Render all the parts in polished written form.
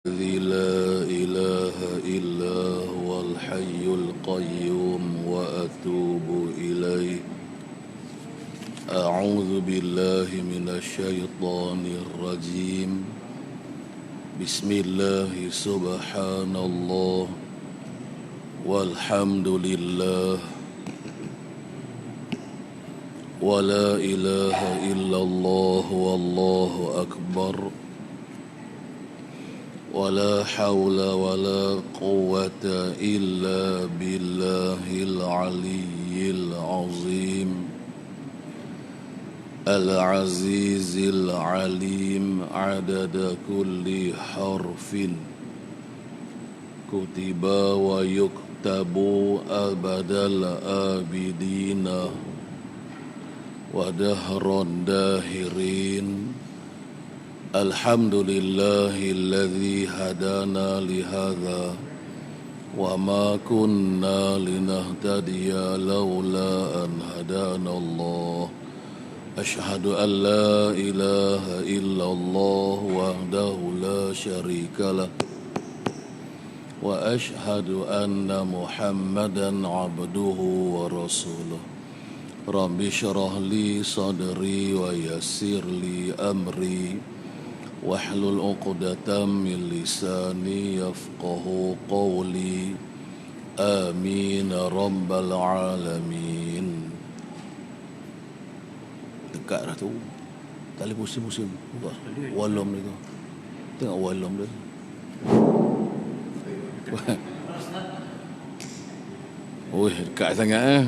الذي لا إله إلا هو الحي القيوم وأتوب إليه. أعوذ بالله من الشيطان الرجيم. بسم الله سبحان الله والحمد لله ولا إله إلا الله والله أكبر ولا حول ولا قوة إلا بالله العلي العظيم العزيز العليم عدد كل حرف كتب ويكتب أبد الآبدين ودهر الداهرين. الحمد لله الذي هدانا لهذا وما كنا لنهتدي لولا أن هدانا الله. أشهد أن لا إله إلا الله وحده لا شريك له وأشهد أن محمدا عبده ورسوله. رب اشرح لي صدري ويسر لي أمري واحلل عقدة من لساني يفقه قولي. آمين رب العالمين. Dekat dah tu. Tak boleh musim-musim. Walum dia tu. Tengok walum dia. Oi, dekat sangat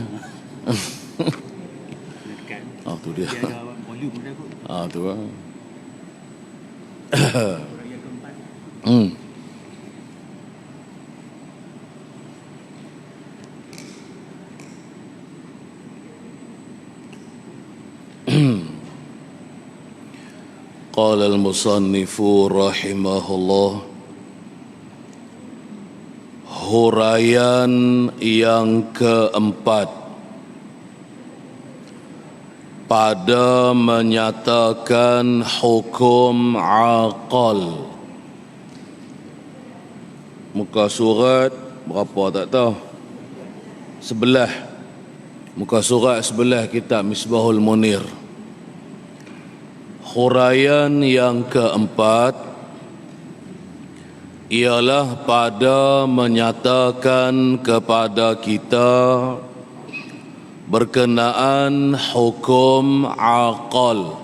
dekat. tu dia. Dia ada volume dia kot. Tu lah. Raya keempat. Qala al-musannifu rahimahullah, huraian yang keempat pada menyatakan hukum aqal. Muka surat berapa tak tahu. Sebelah. Muka surat sebelah kitab Misbahul Munir. Huraian yang keempat ialah pada menyatakan kepada kita berkenaan hukum aqal.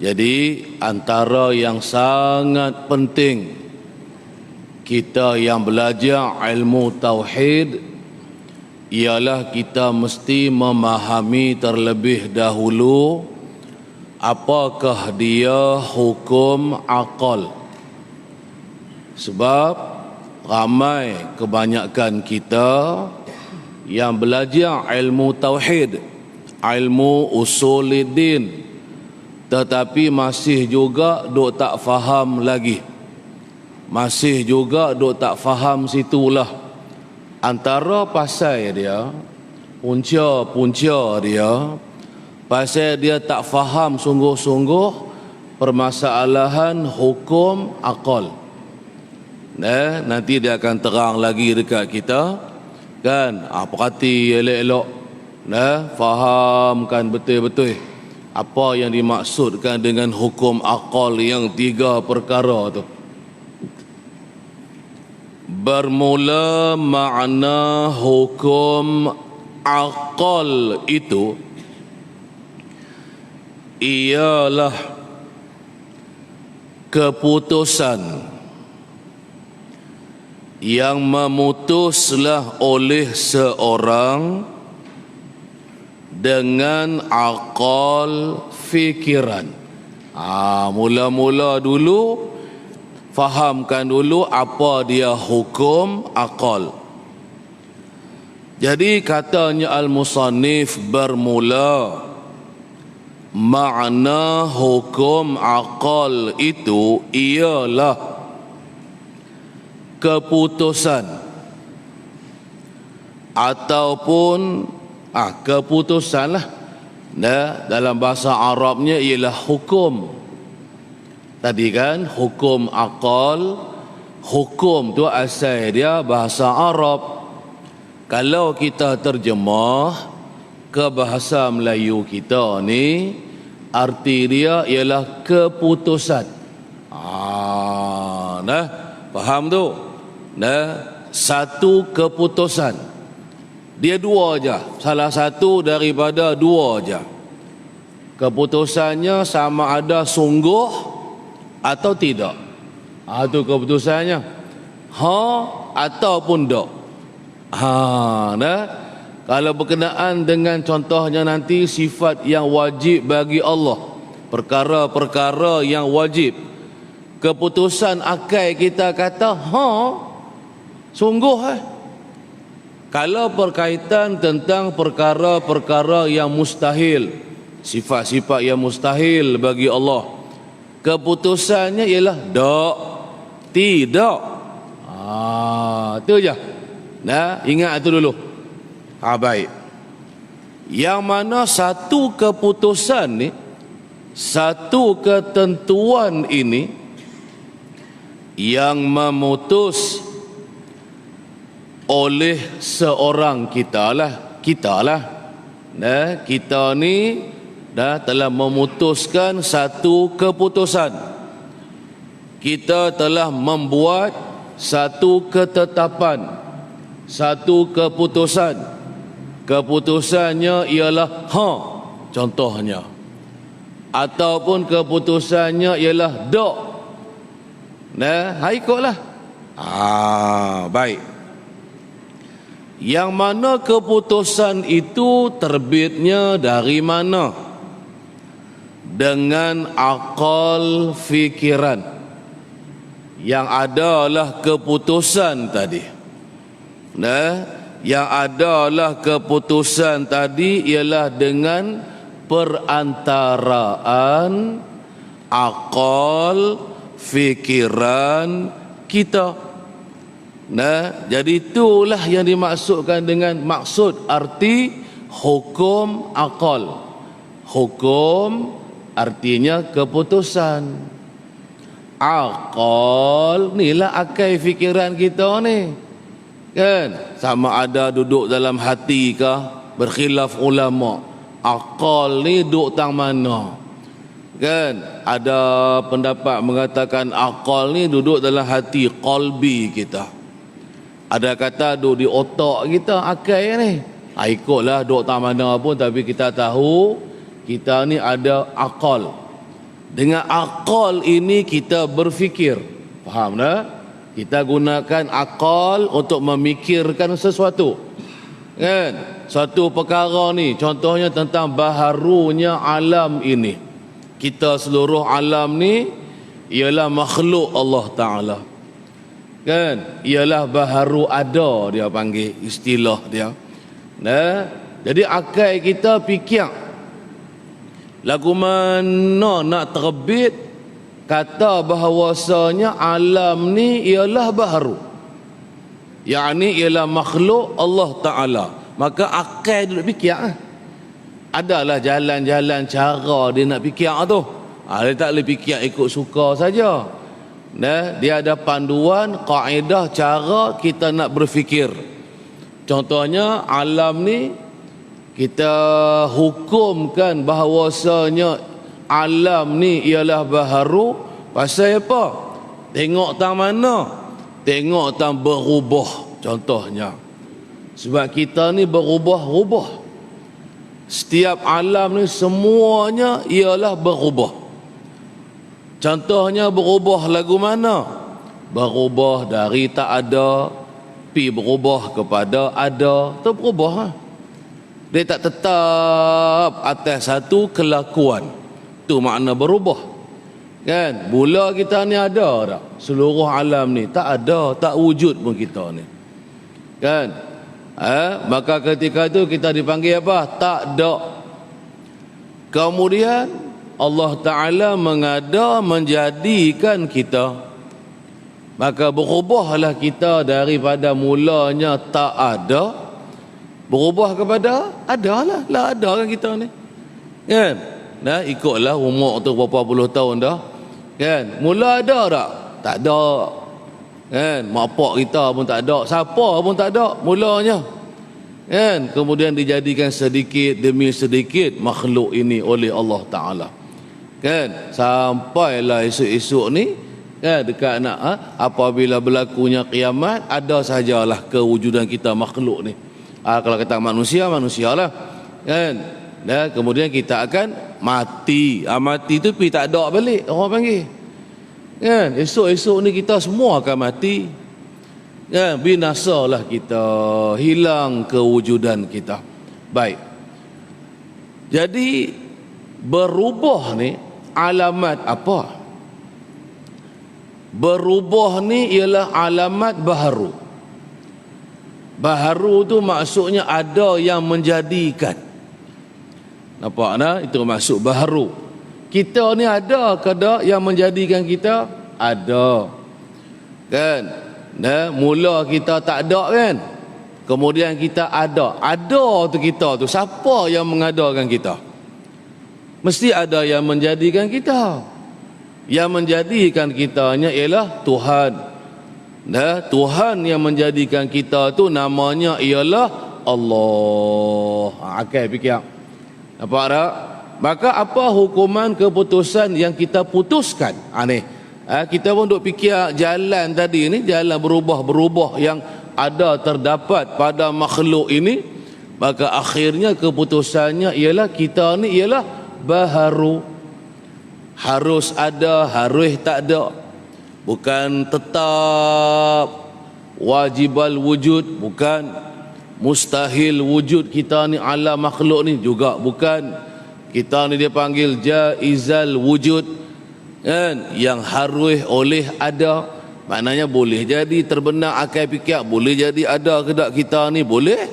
Jadi antara yang sangat penting kita yang belajar ilmu tauhid ialah kita mesti memahami terlebih dahulu apakah dia hukum aqal. Sebab ramai kebanyakan kita yang belajar ilmu tauhid, ilmu usuluddin, tetapi masih juga duk tak faham lagi. Masih juga duk tak faham situlah. Antara pasal dia, punca-punca dia, pasal dia tak faham sungguh-sungguh permasalahan hukum aqal. Nanti dia akan terang lagi dekat kita. Kan, perhati elok-elok, fahamkan betul-betul apa yang dimaksudkan dengan hukum aqal yang 3 perkara tu. Bermula makna hukum aqal itu ialah keputusan yang memutuslah oleh seorang dengan akal fikiran. Mula-mula dulu fahamkan dulu apa dia hukum akal. Jadi katanya al-musannif bermula makna hukum aqal itu ialah keputusan ataupun keputusan lah. Dalam bahasa Arabnya ialah hukum. Tadi kan hukum akal, hukum tu asal dia bahasa Arab. Kalau kita terjemah ke bahasa Melayu kita ni, arti dia ialah keputusan. Nah, faham tu? Nah, satu keputusan. Dia dua aja, salah satu daripada dua aja. Keputusannya sama ada sungguh atau tidak. Itu keputusannya. Ha ataupun tak. Nah, kalau berkenaan dengan contohnya nanti sifat yang wajib bagi Allah, perkara-perkara yang wajib, keputusan akal kita kata sungguh Kalau berkaitan tentang perkara-perkara yang mustahil, sifat-sifat yang mustahil bagi Allah, keputusannya ialah tak, tidak. Itu je. Nah, ingat itu dulu. Baik. Yang mana satu keputusan ni, satu ketentuan ini yang memutus oleh seorang kita lah. Nah, kita ni telah memutuskan satu keputusan. Kita telah membuat satu ketetapan, satu keputusan. Keputusannya ialah contohnya. Ataupun keputusannya ialah dok. Nah, ikutlah. Baik. Yang mana keputusan itu terbitnya dari mana? Dengan akal fikiran. Yang adalah keputusan tadi. Nah, yang adalah keputusan tadi ialah dengan perantaraan akal fikiran kita. Nah, jadi itulah yang dimaksudkan dengan maksud arti hukum akal. Hukum artinya keputusan. Akal inilah akal fikiran kita ni. Kan? Sama ada duduk dalam hati kah? Berkhilaf ulama. Akal ni duduk tang mana? Kan? Ada pendapat mengatakan akal ni duduk dalam hati, qalbi kita. Ada kata duduk di otak kita akal ni. Ikutlah duduk tak mana pun, tapi kita tahu kita ni ada akal. Dengan akal ini kita berfikir. Faham tak? Kita gunakan akal untuk memikirkan sesuatu. Kan? Satu perkara ni, contohnya tentang baharunya alam ini. Kita seluruh alam ni ialah makhluk Allah Ta'ala. Kan? Ialah baharu ada, dia panggil istilah dia. Nah, jadi akal kita fikir lagu mana nak terbit kata bahawasanya alam ni ialah baharu, yakni ialah makhluk Allah Ta'ala. Maka akal duduk fikir adalah jalan-jalan cara dia nak fikir tu. Dia tak boleh fikir ikut suka saja. Nah, dia ada panduan, kaedah cara kita nak berfikir. Contohnya alam ni kita hukumkan bahawasanya alam ni ialah baharu pasal apa? Tengok tang mana? Tengok tang berubah contohnya. Sebab kita ni berubah-ubah. Setiap alam ni semuanya ialah berubah. Contohnya berubah lagu mana? Berubah dari tak ada pi berubah kepada ada. Itu berubah. Dia tak tetap atas satu kelakuan. Itu makna berubah. Kan? Mula kita ni ada tak? Seluruh alam ni tak ada, tak wujud pun kita ni. Kan? Maka ketika itu kita dipanggil apa? Tak ada. Kemudian Allah Ta'ala mengada menjadikan kita. Maka berubahlah kita daripada mulanya tak ada, berubah kepada ada lah ada kan kita ni. Kan? Nah, ikutlah umur tu berapa puluh tahun dah. Kan? Mula ada tak? Tak ada. Kan? Mak pak kita pun tak ada, siapa pun tak ada mulanya. Kan? Kemudian dijadikan sedikit demi sedikit makhluk ini oleh Allah Taala. Kan? Sampailah esok-esok ni, kan, dekat nak apabila berlakunya kiamat, ada sajalah kewujudan kita makhluk ni. Kalau kata manusialah. Kan? Dan kemudian kita akan mati. Mati tu pergi tak ada balik, orang panggil. Kan? Esok-esok ni kita semua akan mati. Kan? Binasalah kita, hilang kewujudan kita. Baik. Jadi berubah ni alamat apa? Berubah ni ialah alamat baharu. Baharu tu maksudnya ada yang menjadikan. Nampak tak? Itu maksud baharu. Kita ni ada ke tak yang menjadikan kita? Ada. Kan? Mula kita tak ada kan? Kemudian kita ada. Ada tu kita tu. Siapa yang mengadakan kita? Mesti ada yang menjadikan kita. Yang menjadikan kitanya ialah Tuhan. Tuhan yang menjadikan kita tu namanya ialah Allah. Akal fikir. Nampak tak? Maka apa hukuman keputusan yang kita putuskan? Ni. Kita pun duk fikir jalan tadi ni, jalan berubah-berubah yang ada terdapat pada makhluk ini. Maka akhirnya keputusannya ialah kita ni ialah baharu. Harus ada, harus tak ada. Bukan tetap wajibal wujud, bukan mustahil wujud kita ni ala makhluk ni juga bukan. Kita ni dia panggil jaizal wujud, kan, yang harus oleh ada. Maknanya boleh jadi terbenak akal fikir, boleh jadi ada ke tak kita ni, boleh.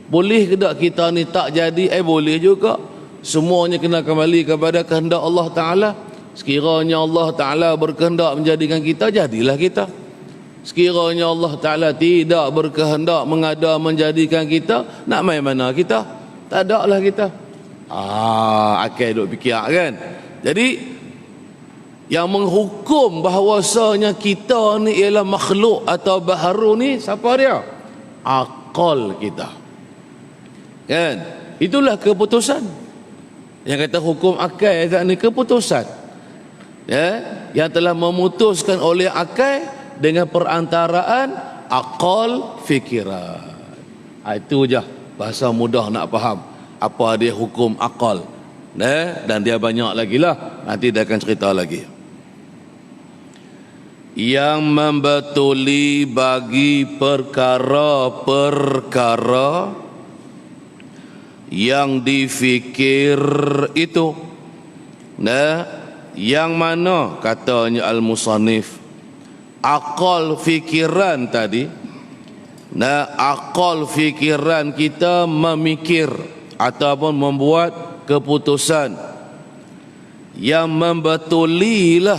Boleh ke tak kita ni tak jadi, boleh juga. Semuanya kena kembali kepada kehendak Allah Ta'ala. Sekiranya Allah Ta'ala berkehendak menjadikan kita, jadilah kita. Sekiranya Allah Ta'ala tidak berkehendak menjadikan kita, nak main mana kita? Tak ada lah kita. Akal duk fikir kan. Jadi yang menghukum bahawasanya kita ni ialah makhluk atau baharu ni, siapa dia? Akal kita. Kan? Itulah keputusan. Yang kata hukum akal ni keputusan. Yang telah memutuskan oleh akal dengan perantaraan akal fikiran. Itu je bahasa mudah nak faham apa dia hukum akal. Dan dia banyak lagi lah, nanti dia akan cerita lagi. Yang membetuli bagi perkara-perkara yang difikir itu. Yang mana katanya al-musannif, akal fikiran tadi. Akal fikiran kita memikir ataupun membuat keputusan yang membetulilah,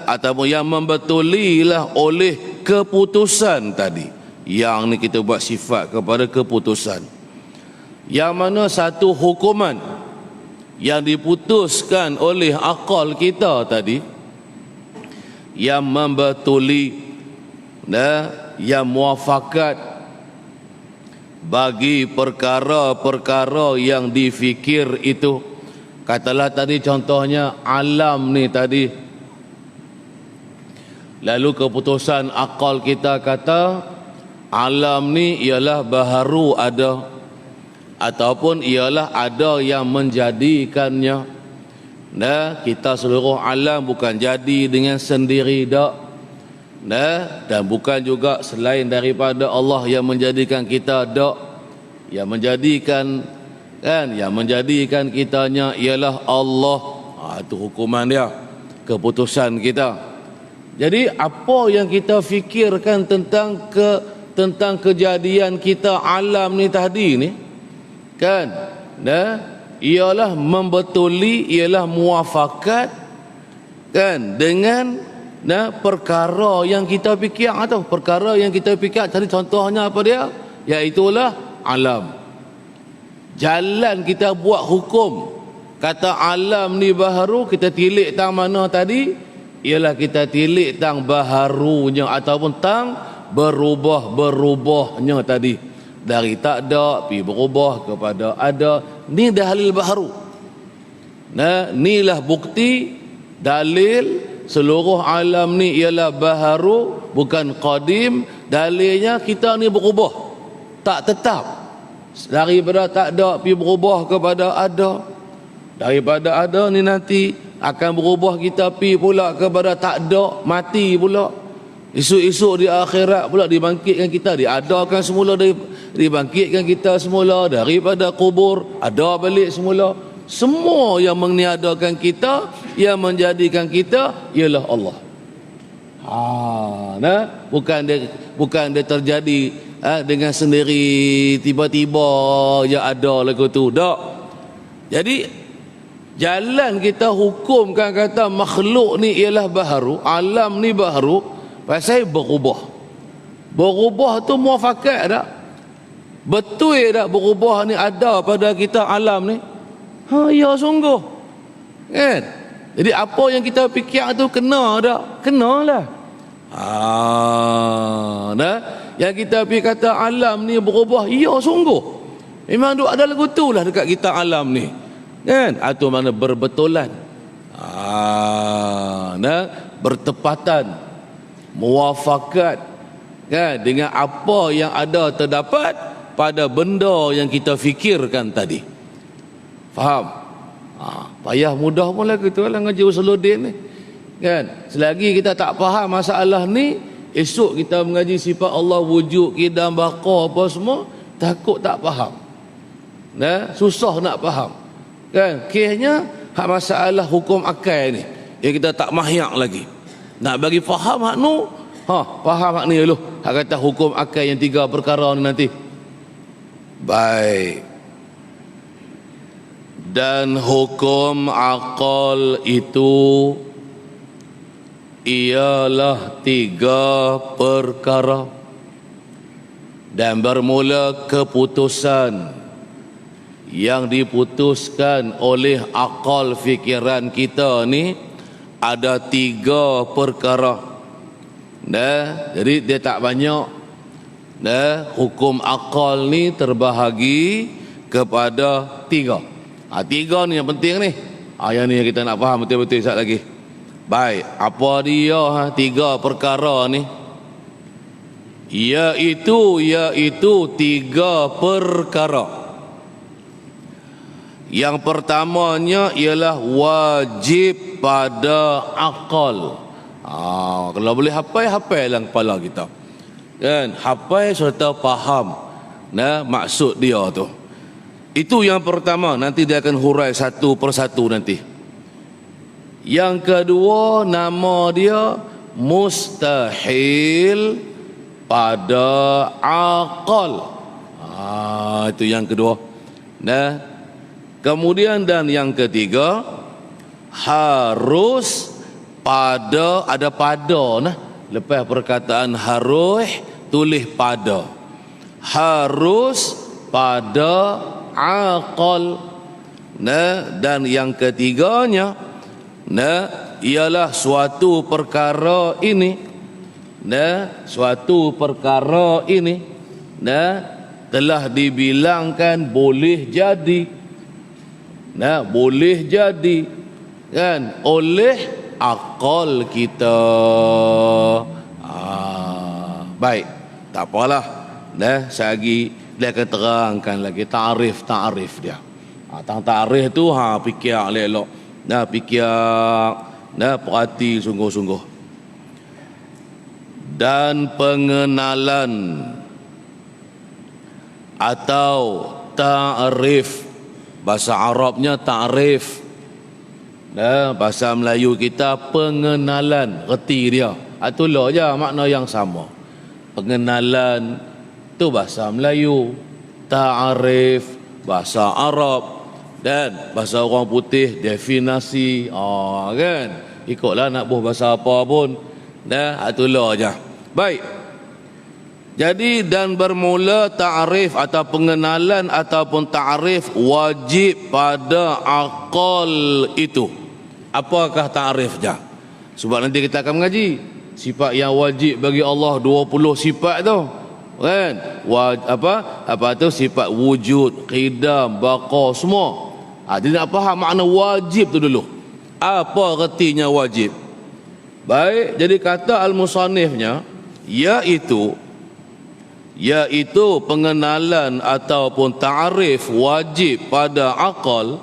ataupun yang membetulilah oleh keputusan tadi. Yang ni kita buat sifat kepada keputusan. Yang mana satu hukuman yang diputuskan oleh akal kita tadi, yang membetuli, yang muafakat bagi perkara-perkara yang difikir itu. Katalah tadi contohnya alam ni tadi, lalu keputusan akal kita kata alam ni ialah baharu ada, ataupun ialah ada yang menjadikannya. Kita seluruh alam bukan jadi dengan sendiri dak. Dan bukan juga selain daripada Allah yang menjadikan kita dak. Yang menjadikan, kan, yang menjadikan kitanya ialah Allah. Itu hukuman dia, keputusan kita. Jadi apa yang kita fikirkan tentang kejadian kita alam ni tadi ni, kan, ialah membetuli, ialah muafakat, kan, dengan perkara yang kita fikir atau perkara yang kita fikir tadi. Contohnya apa dia? Iaitulah alam. Jalan kita buat hukum kata alam ni baharu, kita tilik tang mana tadi? Ialah kita tilik tang baharunya ataupun tang berubah-berubahnya tadi. Dari tak ada pi berubah kepada ada. Ni dalil baharu. Nah, inilah bukti dalil seluruh alam ni ialah baharu, bukan qadim. Dalilnya kita ni berubah, tak tetap. Daripada tak ada pi berubah kepada ada. Daripada ada ni nanti akan berubah kita pi pula kepada tak ada, mati pula. Esok-esok di akhirat pula dibangkitkan kita, diadakan semula, dibangkitkan kita semula daripada kubur, ada balik semula. Semua yang meniadakan kita, yang menjadikan kita ialah Allah. Bukan dia terjadi dengan sendiri, tiba-tiba je ada lagu tu. Tak. Jadi jalan kita hukumkan kata makhluk ni ialah baharu, alam ni baharu, pasal berubah. Berubah tu muafakat tak? Betul tak berubah ni ada pada kita alam ni? Ya sungguh. Kan? Jadi apa yang kita fikir tu kena tak? Kenalah. Nah, yang kita fikir kata alam ni berubah, ya sungguh. Memang duk ada lagu tu lah dekat kita alam ni. Kan? Atau mana berbetulan. Nah, bertepatan, muafakat, kan, dengan apa yang ada terdapat pada benda yang kita fikirkan tadi. Faham? Payah mudah pun lagu tu lah ngaji Usuluddin ni. Kan? Selagi kita tak faham masalah ni, esok kita mengaji sifat Allah wujud, qidam, baqa apa semua, takut tak faham. Nah, susah nak faham. Kan? Kisahnya hak masalah hukum akal ni yang kita tak mahyak lagi. Nak bagi faham hak nu, faham hak ni dulu. Hak kata hukum akal yang 3 perkara ni nanti. Baik. Dan hukum akal itu ialah 3 perkara. Dan bermula keputusan yang diputuskan oleh akal fikiran kita ni ada 3 perkara. Jadi dia tak banyak. Hukum akal ni terbahagi kepada 3. 3 ni yang penting ni. Yang ni yang kita nak faham betul-betul sekejap lagi. Baik, apa dia 3 perkara ni? Iaitu 3 perkara. Yang pertamanya ialah wajib pada akal. Kalau boleh hafal dalam kepala kita. Kan? Hafal serta faham maksud dia tu. Itu yang pertama. Nanti dia akan hurai satu persatu nanti. Yang kedua, nama dia mustahil pada akal. Itu yang kedua. Kemudian dan yang ketiga, harus pada, ada pada lepas perkataan harus tulis pada. Harus pada akal. Dan yang ketiganya ialah suatu perkara ini telah dibilangkan boleh jadi kan oleh akal kita. Baik, tak apalah. Sehari dia akan terangkan lagi ta'rif dia. Ta'rif tu fikir elok. Fikir perhati sungguh-sungguh. Dan pengenalan atau ta'rif, bahasa Arabnya ta'rif, bahasa Melayu kita pengenalan, reti dia. Itulah je makna yang sama. Pengenalan tu bahasa Melayu, ta'rif bahasa Arab, dan bahasa orang putih definisi. Kan, ikutlah nak buh bahasa apa pun. Itulah je. Baik. Jadi dan bermula ta'rif atau pengenalan ataupun ta'rif wajib pada akal itu. Apakah ta'rifnya? Sebab nanti kita akan mengaji sifat yang wajib bagi Allah 20 sifat tu. Kan? Apa tu sifat wujud, qidam, baqa semua. Jadi nak faham makna wajib tu dulu. Apa artinya wajib? Baik, jadi kata al-musannifnya iaitu pengenalan ataupun ta'rif wajib pada akal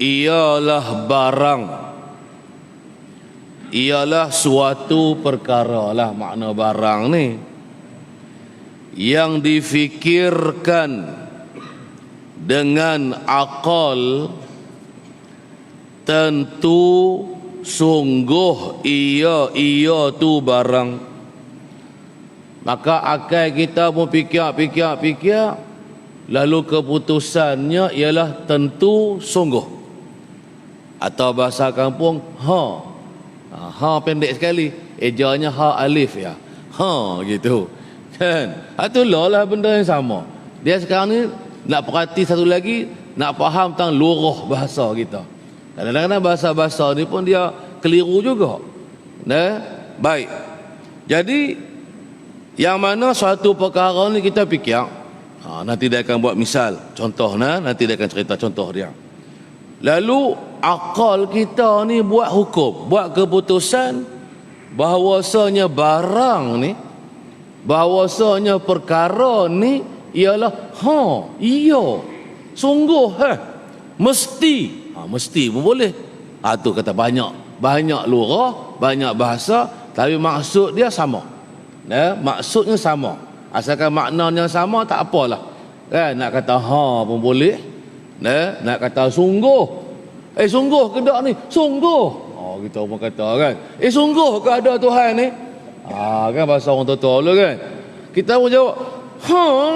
ialah barang, ialah suatu perkara lah makna barang ni, yang difikirkan dengan akal tentu sungguh ia tu barang. Maka akal kita pun fikir, lalu keputusannya ialah tentu sungguh. Atau bahasa kampung ha pendek sekali, ejanya ha alif ya, gitu kan. Itulah lah benda yang sama. Dia sekarang ni nak perhati satu lagi, nak faham tentang luruh bahasa kita. Kadang-kadang bahasa-bahasa ni pun dia keliru juga. Baik, jadi yang mana suatu perkara ni kita fikir, nanti dia akan buat misal, contoh nanti dia akan cerita contoh dia. Lalu akal kita ni buat hukum, buat keputusan bahawasanya barang ni, bahawasanya perkara ni ialah iya, sungguh, mesti, mesti pun boleh. Tu kata banyak lurah, banyak bahasa, tapi maksud dia sama. Maksudnya sama, asalkan maknanya sama tak apalah. Nak kata pun boleh, nak kata sungguh, sungguh ke tak ni? Sungguh. Kita pun kata kan, sungguh ke ada Tuhan ni? Kan bahasa orang tua dulu kan. Kita pun jawab,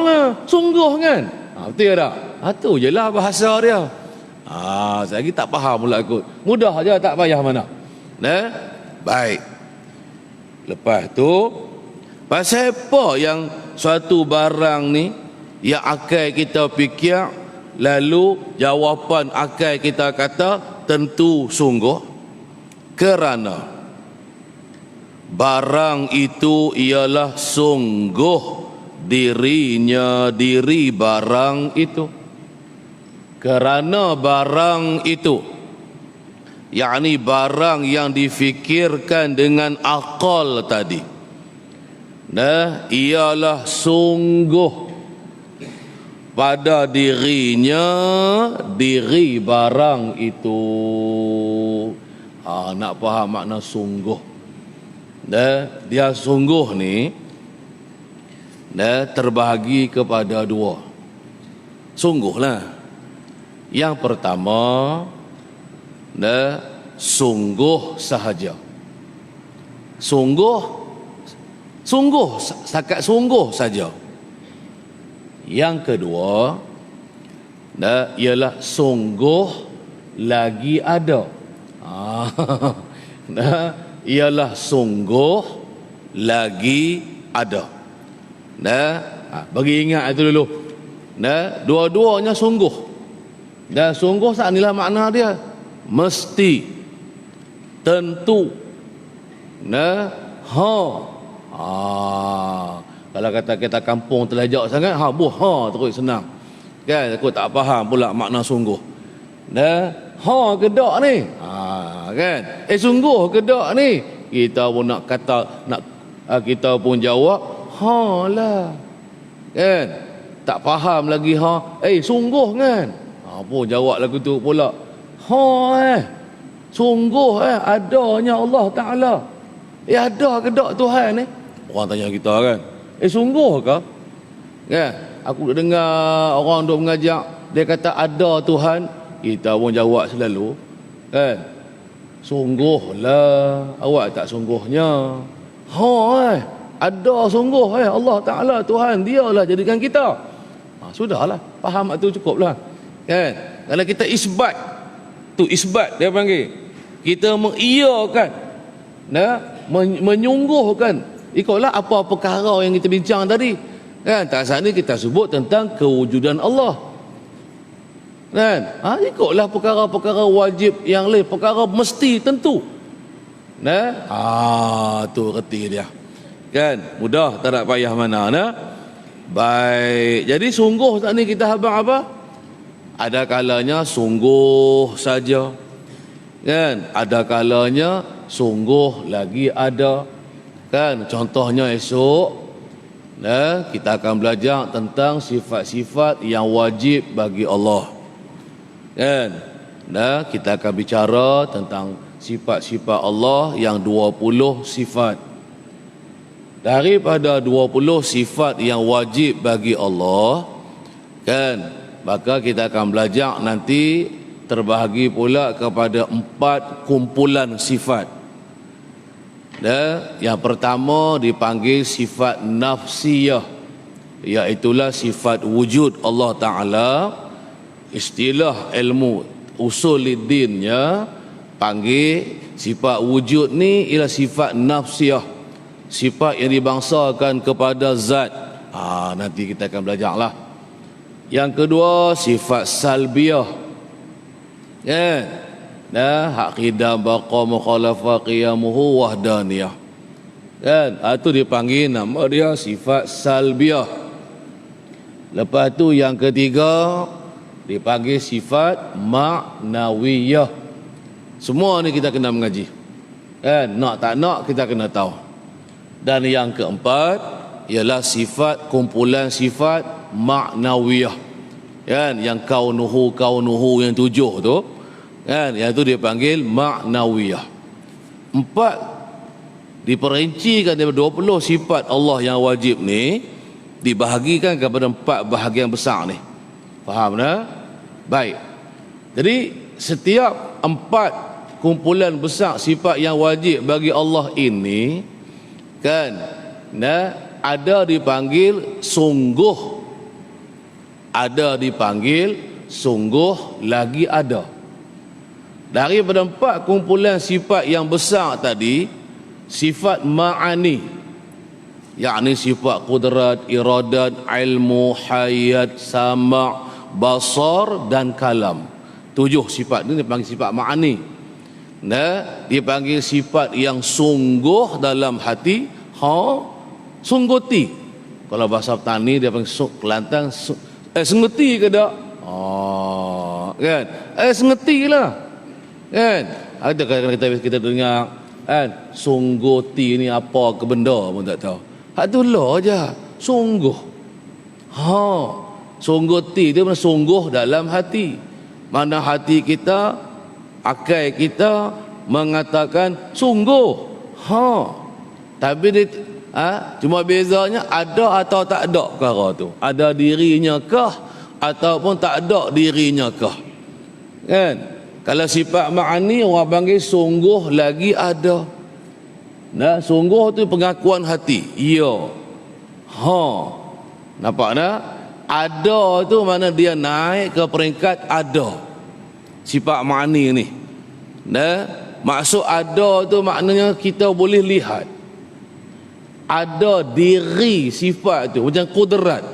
lah, sungguh kan. Betul tak? Tu je lah bahasa dia. Saya lagi tak faham pula kot. Mudah je, tak payah mana. Baik. Lepas tu, pasal apa yang suatu barang ni yang akal kita fikir, lalu jawapan akal kita kata tentu sungguh? Kerana barang itu ialah sungguh dirinya diri barang itu. Kerana barang itu, yakni barang yang difikirkan dengan akal tadi, ialah sungguh pada dirinya diri barang itu. Nak faham makna sungguh, dia sungguh ni terbahagi kepada dua. Sungguhlah, yang pertama sungguh sahaja, sungguh setakat sungguh saja. Yang kedua ialah sungguh lagi ada. Ialah sungguh lagi ada. Bagi ingat itu dulu. Dua-duanya sungguh. Dan sungguh saat inilah makna dia. Mesti, tentu. Kalau kata kita kampung terlajak sangat, terus senang. Kan, aku tak faham pula makna sungguh. Ke tak ni? Kan? Sungguh ke tak ni? Kita pun nak kata, kita pun jawab, lah. Kan? Tak faham lagi sungguh kan? Pun jawab lagu tu pula. Sungguh adanya Allah Ta'ala. Ada ke tak Tuhan ni? Orang tanya kita kan, sungguh ke? Kan? Aku dengar orang duk mengajak, dia kata ada Tuhan. Kita pun jawab selalu, kan? Sungguhlah, awak tak sungguhnya. Ada sungguh Allah Ta'ala Tuhan, dialah jadikan kita. Sudahlah, faham tu cukuplah. Kan? Kalau kita isbat, tu isbat dia panggil. Kita mengiyakan, menyungguhkan Ikutlah apa perkara yang kita bincang tadi. Kan? Tak sana kita sebut tentang kewujudan Allah. Kan? Ikutlah perkara-perkara wajib yang lain, perkara mesti tentu. Nah, tu reti dia. Kan? Mudah, tak nak payah mana. Nah? Baik. Jadi sungguh tak ni kita habang apa? Ada kalanya sungguh saja. Kan? Ada kalanya sungguh lagi ada. Kan? Contohnya esok kita akan belajar tentang sifat-sifat yang wajib bagi Allah. Kan? Kita akan bicara tentang sifat-sifat Allah yang 20 sifat. Daripada 20 sifat yang wajib bagi Allah, kan, maka kita akan belajar nanti terbahagi pula kepada 4 kumpulan sifat. Yang pertama dipanggil sifat nafsiyah, iaitulah sifat wujud Allah Ta'ala. Istilah ilmu usuluddinnya panggil sifat wujud ni ialah sifat nafsiyah, sifat yang dibangsakan kepada zat. Nanti kita akan belajarlah. Yang kedua sifat salbiyah. Hak qidam baqa mukhalafah qiyamuhu wahdaniyah. Kan? Itu dipanggil nama dia sifat salbiyah. Lepas tu yang ketiga dipanggil sifat ma'nawiyah. Semua ni kita kena mengaji. Kan? Nak tak nak kita kena tahu. Dan yang keempat ialah sifat kumpulan sifat ma'nawiyah. Kan? Yang kaunuhu yang 7 tu. Kan? Yang tu dia panggil ma'nawiyah. 4 diperincikan daripada 20 sifat Allah yang wajib ni, dibahagikan kepada 4 bahagian besar ni. Faham tak? Baik. Jadi setiap 4 kumpulan besar sifat yang wajib bagi Allah ini, kan, ada dipanggil sungguh, ada dipanggil sungguh lagi ada. Daripada 4 kumpulan sifat yang besar tadi, sifat ma'ani, yakni sifat qudrat, iradat, ilmu, hayat, sama', basar dan kalam. 7 sifat ini dipanggil sifat ma'ani. Dipanggil sifat yang sungguh dalam hati, sungguti. Kalau bahasa petani dia panggil Kelantan, sengeti ke tak? Kan? Sengetilah. Kan? Ada kadang-kadang kita dengar, kan, sungguti ni apa ke benda pun tak tahu. Hak tu lah je, sungguh. Sungguti itu sungguh dalam hati. Mana hati kita, akal kita mengatakan sungguh. Tapi dia, cuma bezanya ada atau tak ada perkara tu. Ada dirinya kah ataupun tak ada dirinya kah. Kan? Kalau sifat ma'ani orang panggil sungguh lagi ada. Sungguh tu pengakuan hati. Ya. Nampak tak? Ada tu mana dia naik ke peringkat ada. Sifat ma'ani ni. Maksud ada tu maknanya kita boleh lihat. Ada diri sifat tu macam kudrat.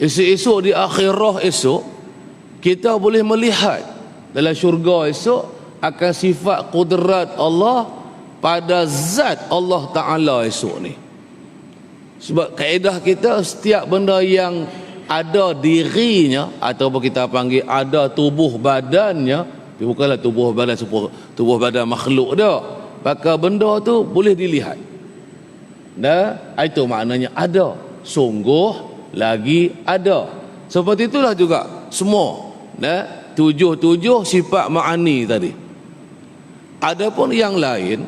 Esok-esok di akhirah esok kita boleh melihat dalam syurga esok akan sifat kudrat Allah pada zat Allah Ta'ala esok ni. Sebab kaedah kita setiap benda yang ada dirinya, ataupun kita panggil ada tubuh badannya, bukanlah tubuh badan makhluk dah, maka benda tu boleh dilihat. Itu maknanya ada, sungguh lagi ada. Seperti itulah juga semua 7 sifat ma'ani tadi. Adapun yang lain,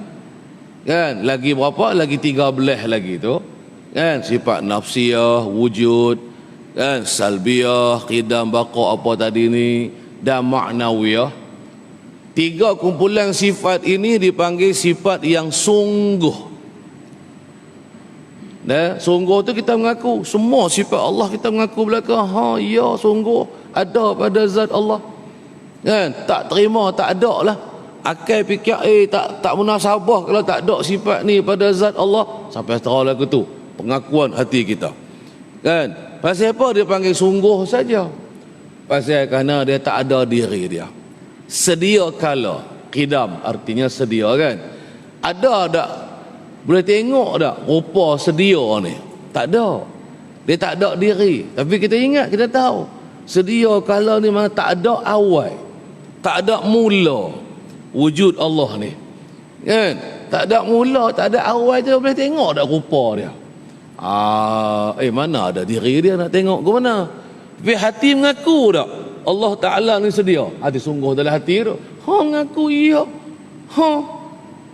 kan, lagi berapa? Lagi 13 lagi tu, kan, sifat nafsiyah, wujud, kan, salbiyah, qidam, baqa apa tadi ni, dan ma'nawiyah. 3 kumpulan sifat ini dipanggil sifat yang sungguh. Sungguh tu kita mengaku semua sifat Allah, kita mengaku belakang, ya sungguh ada pada zat Allah. Kan? Tak terima tak ada lah. akal fikir tak munasabah kalau tak ada sifat ni pada zat Allah. Sampai setara lagu tu pengakuan hati kita. Kan? Pasal apa dia panggil sungguh saja? Pasal kerana dia tak ada diri dia. Sedia kala, qidam artinya sedia kan. Ada tak? Boleh tengok tak rupa sedia ni? Tak ada. Dia tak ada diri. Tapi kita ingat, kita tahu. Sedia kala ni mana tak ada awal. Tak ada mula wujud Allah ni. Kan? Tak ada mula, tak ada awal tu boleh tengok tak rupa dia. Mana ada diri dia nak tengok ke mana? Tapi hati mengaku tak Allah Ta'ala ni sedia. Hati sungguh dalam hati tu. Mengaku iya.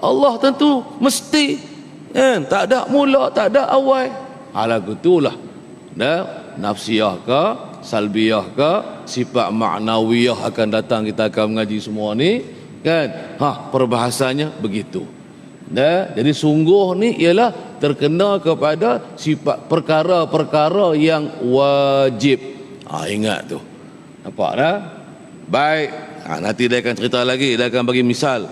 Allah tentu mesti. Kan? Tak ada mula, tak ada awal. Lagu itulah. Nafsiyah ke, salbiyah ke, sifat ma'nawiyah akan datang. Kita akan mengaji semua ni. Kan? Perbahasannya begitu. Jadi sungguh ni ialah terkena kepada sifat perkara-perkara yang wajib. Ingat tu. Nampak dah? Baik. Nanti dia akan cerita lagi. Dia akan bagi misal.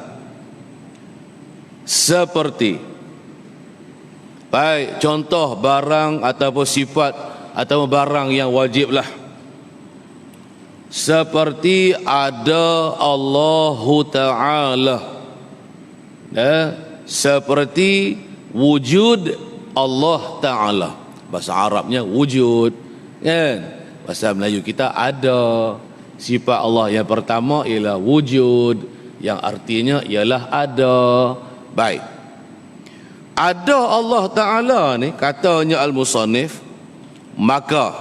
Seperti. Baik. Contoh barang ataupun sifat atau barang yang wajib lah. Seperti ada Allahu Ta'ala. Seperti wujud Allah Ta'ala. Bahasa Arabnya wujud. Kan? Bahasa Melayu kita ada. Sifat Allah yang pertama ialah wujud, yang artinya ialah ada. Baik. Ada Allah Ta'ala ni, katanya Al-Musannif, maka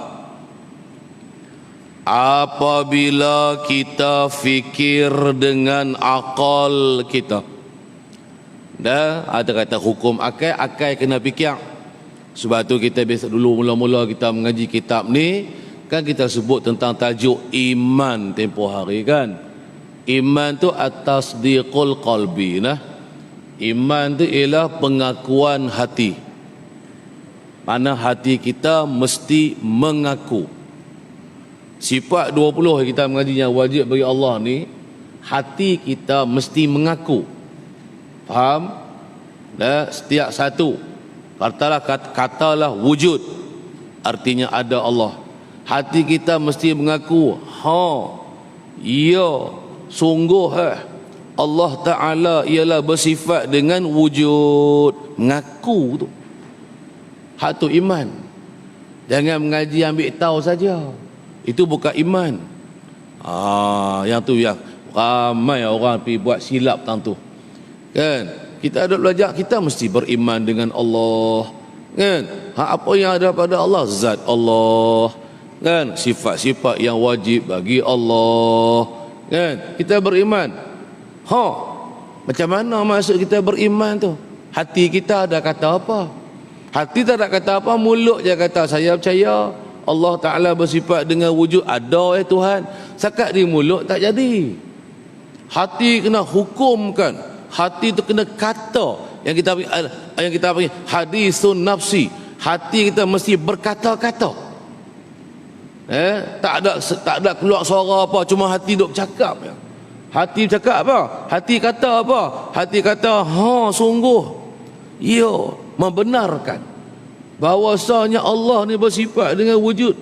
apabila kita fikir dengan akal kita, ada kata hukum akal, akal kena fikir. Sebab tu kita biasa dulu mula-mula kita mengaji kitab ni, kan kita sebut tentang tajuk iman tempoh hari kan. Iman tu at-tasdiqul qalbi nah. Iman tu ialah pengakuan hati. Mana hati kita mesti mengaku. Sifat 20 kita mengaji yang wajib bagi Allah ni, hati kita mesti mengaku. Faham? Setiap satu. Katalah wujud, artinya ada Allah. Hati kita mesti mengaku, ya, sungguh Allah Ta'ala ialah bersifat dengan wujud. Mengaku tu. Hak tu iman. Jangan mengaji ambil tahu saja. Itu bukan iman. Yang tu yang ramai orang pergi buat silap tang tu. Kan? Kita ada belajar, kita mesti beriman dengan Allah. Kan? Apa yang ada pada Allah? Zat Allah. Kan? Sifat-sifat yang wajib bagi Allah. Kan? Kita beriman. Macam mana maksud kita beriman tu? Hati kita ada kata apa? Hati tak ada kata apa, mulut je kata saya percaya Allah Ta'ala bersifat dengan wujud, ada Tuhan. Sakat di mulut tak jadi. Hati kena hukumkan. Hati tu kena kata. Yang kita panggil hadisun nafsi. Hati kita mesti berkata-kata. Tak ada keluar suara apa, cuma hati duk cakap. Hati cakap apa? Hati kata apa? Hati kata, sungguh. Ya, membenarkan bahawasanya Allah ni bersifat dengan wujud.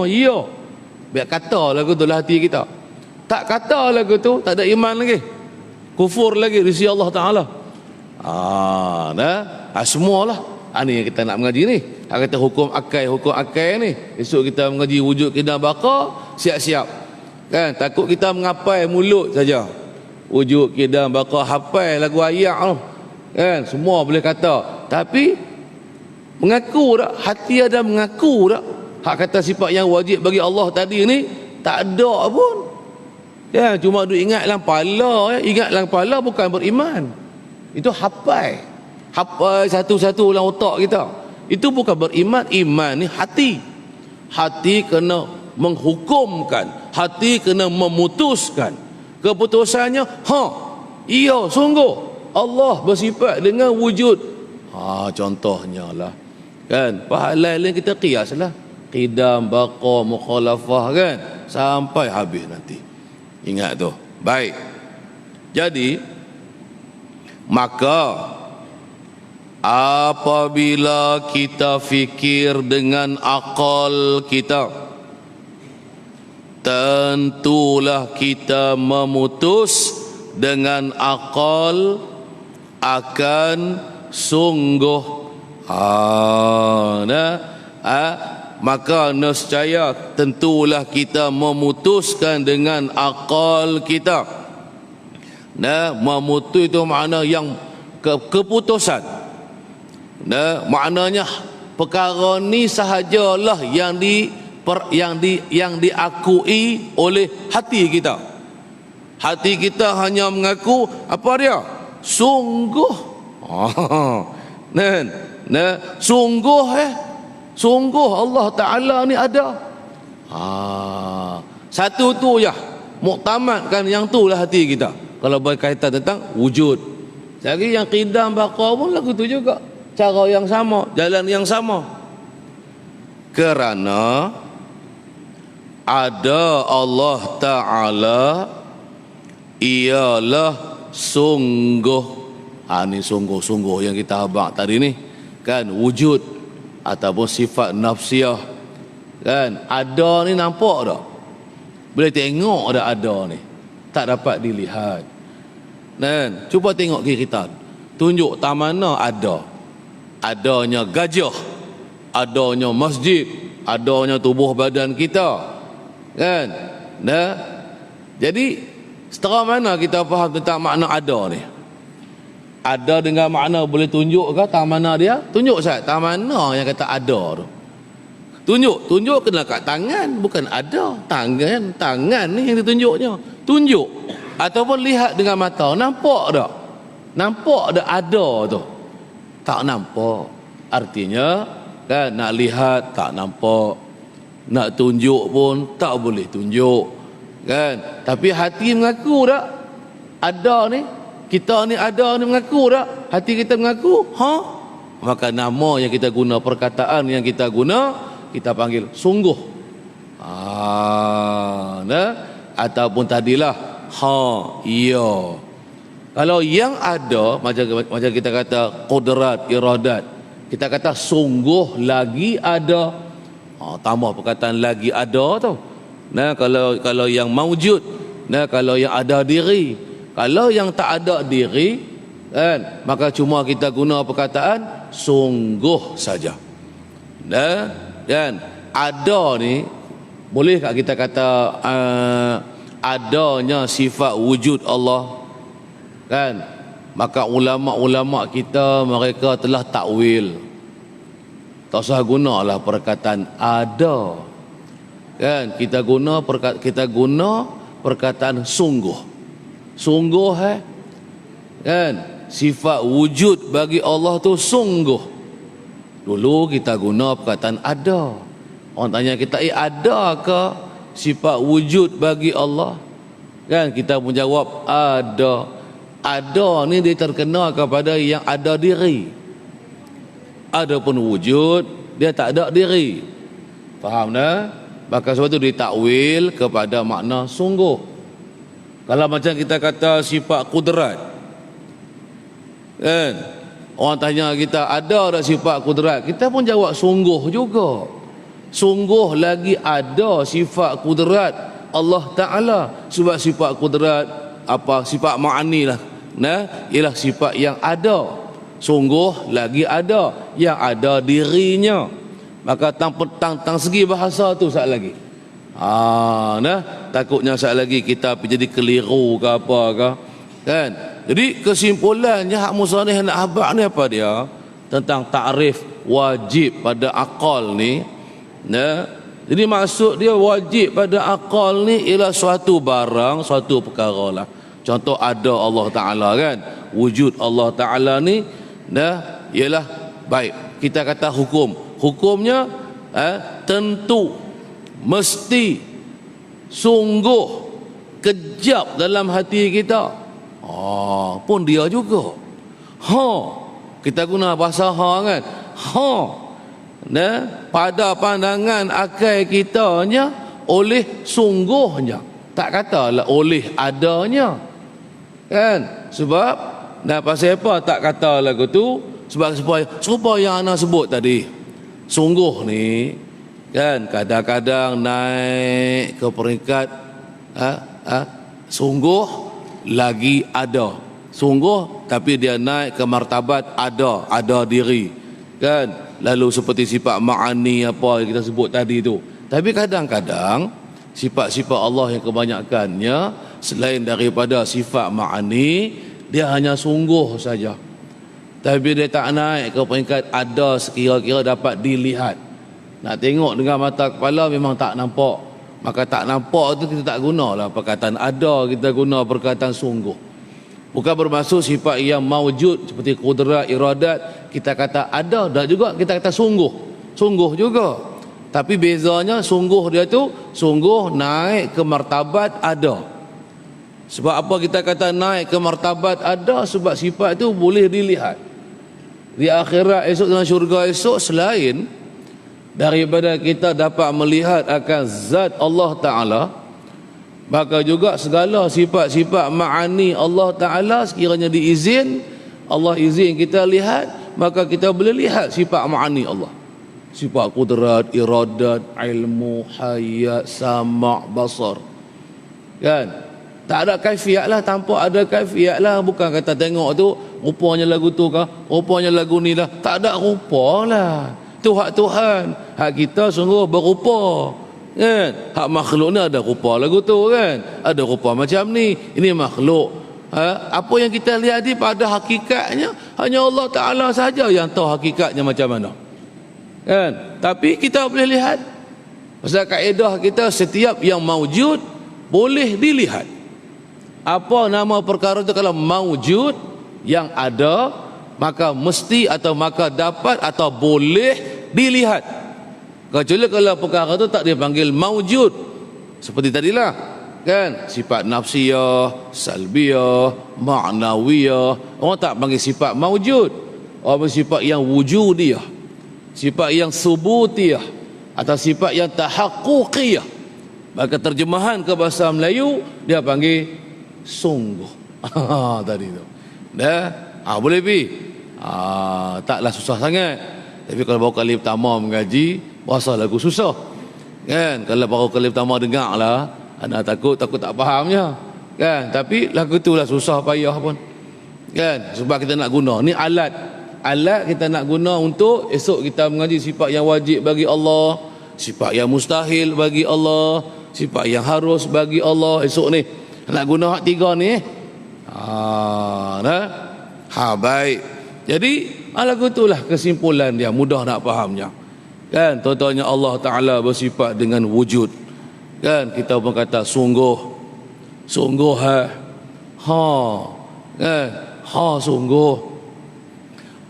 Ya. Biar kata lagu tu lah hati kita. Tak kata lagu tu, tak ada iman lagi. Kufur lagi di sisi Allah Ta'ala. Semualah. Ni yang kita nak mengaji ni. Kata hukum akal ni. Esok kita mengaji wujud qidam baqa, siap-siap. Kan, takut kita mengapai mulut saja. Wujud qidam baqa, hafal lagu ayat tu. Kan, semua boleh kata. Tapi mengaku tak? Hati ada mengaku tak? Hak kata sifat yang wajib bagi Allah tadi ni tak ada pun. Ya, cuma duk ingat dalam kepala, ingat dalam kepala bukan beriman. Itu hafal. Hafal satu-satu dalam otak kita. Itu bukan beriman. Iman ni hati. Hati kena menghukumkan. Hati kena memutuskan. Keputusannya, iya sungguh Allah bersifat dengan wujud. Contohnya lah. Kan, pahala lain kita qiyas lah. Qidam, baqa, mukhalafah kan. Sampai habis nanti. Ingat tu. Baik. Jadi Maka apabila kita fikir dengan akal kita, tentulah kita memutus dengan akal akan sungguh. Maka nescaya tentulah kita memutuskan dengan akal kita. Memutus itu makna yang keputusan. Maknanya perkara ni sahajalah yang diakui oleh hati kita. Hati kita hanya mengaku apa dia? Sungguh. Sungguh Allah Ta'ala ni ada. Satu tu ya, muktamadkan yang tu lah hati kita. Kalau berkaitan tentang wujud. Jadi yang qidam baqa pun lagu tu juga. Cara yang sama, jalan yang sama. Kerana ada Allah Ta'ala ialah sungguh. Ni sungguh-sungguh yang kita habaq tadi ni kan, wujud ataupun sifat nafsiyah kan. Ada ni nampak tak? Boleh tengok dah ada ni, tak dapat dilihat kan. Cuba tengok kiri kita, tunjuk tak mana ada. Adanya gajah, adanya masjid, adanya tubuh badan kita kan. Jadi setara mana kita faham tentang makna ada ni? Ada dengan makna boleh tunjuk ke? Tak mana dia? Tunjuk Ustaz. Tak mana yang kata ada tu? Tunjuk kena kat tangan, bukan ada. Tangan ni yang ditunjuknya. Tunjuk ataupun lihat dengan mata. Nampak tak? Nampak tak ada tu? Tak nampak. Artinya kan, nak lihat tak nampak, nak tunjuk pun tak boleh tunjuk kan. Tapi hati mengaku tak ada ni, kita ni ada ni, mengaku tak? Hati kita mengaku, maka nama yang kita guna, perkataan yang kita guna, kita panggil sungguh. Ataupun tadilah iya. Kalau yang ada macam kita kata qudrat, iradat, kita kata sungguh lagi ada. Tambah perkataan lagi ada tu. Kalau yang maujud, kalau yang ada diri. Kalau yang tak ada diri kan, maka cuma kita guna perkataan sungguh saja. Dan ada ni boleh tak kita kata adanya sifat wujud Allah kan? Maka ulama-ulama kita mereka telah takwil. Tak usah gunalah perkataan ada kan, kita guna perkataan sungguh. Sungguh kan, sifat wujud bagi Allah tu sungguh. Dulu kita guna perkataan ada. Orang tanya kita, ada ke sifat wujud bagi Allah? Kan kita pun jawab ada. Ada ni dia terkena kepada yang ada diri. Adapun wujud dia tak ada diri. Faham dah? Maka sebab tu ditakwil kepada makna sungguh. Kalau macam kita kata sifat kudrat kan, orang tanya kita ada tak sifat kudrat, kita pun jawab sungguh juga. Sungguh lagi ada sifat kudrat Allah Ta'ala. Sebab sifat kudrat apa, sifat ma'ani lah, ialah sifat yang ada. Sungguh lagi ada, yang ada dirinya. Maka tang segi bahasa tu saat lagi takutnya saat lagi kita jadi keliru ke apa ke kan. Jadi kesimpulannya hak musannif nak habaq ni apa dia? Tentang takrif wajib pada akal ni. Jadi maksud dia wajib pada akal ni ialah suatu barang, suatu perkara lah. Contoh ada Allah Ta'ala kan, wujud Allah Ta'ala ni ialah baik. Kita kata hukumnya tentu, mesti, sungguh, kejap dalam hati kita. Pun dia juga. Kita guna bahasa kan. Pada pandangan akal kitanya oleh sungguhnya. Tak katalah oleh adanya. Kan? Sebab Nah, pasal apa tak kata lagu tu? Sebab supaya yang ana sebut tadi. Sungguh ni kan kadang-kadang naik ke peringkat sungguh lagi ada. Sungguh tapi dia naik ke martabat ada diri. Kan? Lalu seperti sifat ma'ani apa yang kita sebut tadi tu. Tapi kadang-kadang sifat-sifat Allah yang kebanyakannya selain daripada sifat ma'ani, dia hanya sungguh saja. Tapi dia tak naik ke peringkat ada sekira-kira dapat dilihat. Nak tengok dengan mata kepala memang tak nampak. Maka tak nampak tu kita tak gunalah perkataan ada, kita guna perkataan sungguh. Bukan bermaksud sifat yang mawjud seperti kudrat, iradat kita kata ada, dah juga kita kata sungguh. Sungguh juga. Tapi bezanya sungguh dia tu sungguh naik ke martabat ada. Sebab apa kita kata naik ke martabat ada? Sebab sifat tu boleh dilihat. Di akhirat esok dalam syurga esok, selain daripada kita dapat melihat akan zat Allah Ta'ala, maka juga segala sifat-sifat ma'ani Allah Ta'ala sekiranya diizin, Allah izin kita lihat, maka kita boleh lihat sifat ma'ani Allah. Sifat kudrat, iradat, ilmu, hayat, sama', basar. Kan? Tak ada kaifiat lah, tanpa ada kaifiat lah. Bukan kata tengok tu rupanya lagu tu kah, rupanya lagu ni lah. Tak ada rupa lah. Tu hak Tuhan. Hak kita sungguh berupa. Kan? Hak makhluk ni ada rupa lagu tu kan. Ada rupa macam ni. Ini makhluk. Apa yang kita lihat ni pada hakikatnya hanya Allah Ta'ala saja yang tahu hakikatnya macam mana. Kan? Tapi kita boleh lihat. Pasal kaedah kita setiap yang mawjud boleh dilihat. Apa nama perkara itu? Kalau mawjud yang ada, maka mesti atau maka dapat atau boleh dilihat. Kecuali kalau perkara itu tak dipanggil mawjud, seperti tadilah kan, sifat nafsiyah, salbiyah, ma'nawiyah, orang tak panggil sifat mawjud. Orang panggil sifat yang wujudiyah, sifat yang subutiyah, atau sifat yang tahaqquqiyah. Maka terjemahan ke bahasa Melayu dia panggil sungguh. Tadi tu dah boleh pi. Taklah susah sangat. Tapi kalau baru kali pertama mengaji, bahasa lagu susah kan. Kalau baru kali pertama dengar lah, anak takut tak fahamnya kan. Tapi lagu tu lah susah payah pun kan. Sebab kita nak guna ni alat kita nak guna untuk esok kita mengaji sifat yang wajib bagi Allah, sifat yang mustahil bagi Allah, sifat yang harus bagi Allah. Esok ni nak guna hak tiga ni. Baik. Jadi lagu itulah kesimpulan dia, mudah nak fahamnya. Kan, contohnya Allah Ta'ala bersifat dengan wujud. Kan, kita pun kata sungguh. Sungguh kan, sungguh.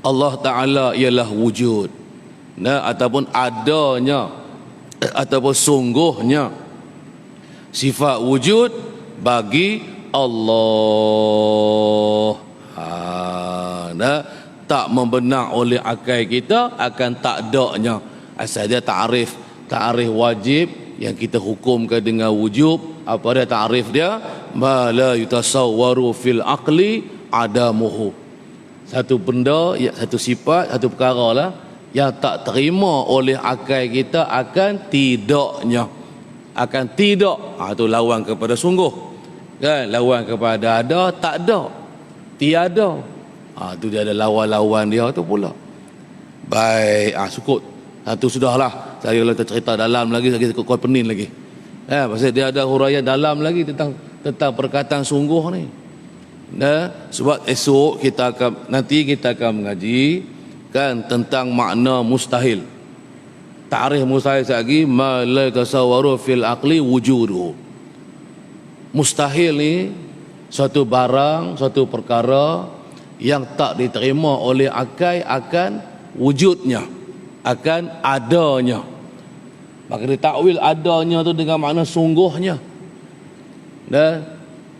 Allah Ta'ala ialah wujud. Ataupun adanya, ataupun sungguhnya sifat wujud bagi Allah. Tak membenar oleh akal kita akan takdaknya. Asal dia ta'rif wajib yang kita hukumkan dengan wujub. Apa dia ta'rif dia? Ma la yutasawwaru fil aqli adamuhu. Satu benda, satu sifat, satu perkara lah yang tak terima oleh akal kita akan tidaknya. Akan tidak. Itu lawan kepada sungguh. Kan, lawan kepada ada, tak ada, tiada. Tu dia ada lawan-lawan dia tu pula. Baik, cukup. Satu sudahlah. Saya kalau cerita dalam lagi kau penin lagi. Pasal dia ada huraian dalam lagi tentang perkataan sungguh ni. Sebab esok nanti kita akan mengaji kan tentang makna mustahil. Ta'rif mustahil lagi, ma la tasawwaru fil aqli wujuduhu. Mustahil ni suatu barang, suatu perkara yang tak diterima oleh akal akan wujudnya, akan adanya. Maka ditakwil adanya tu dengan makna sungguhnya.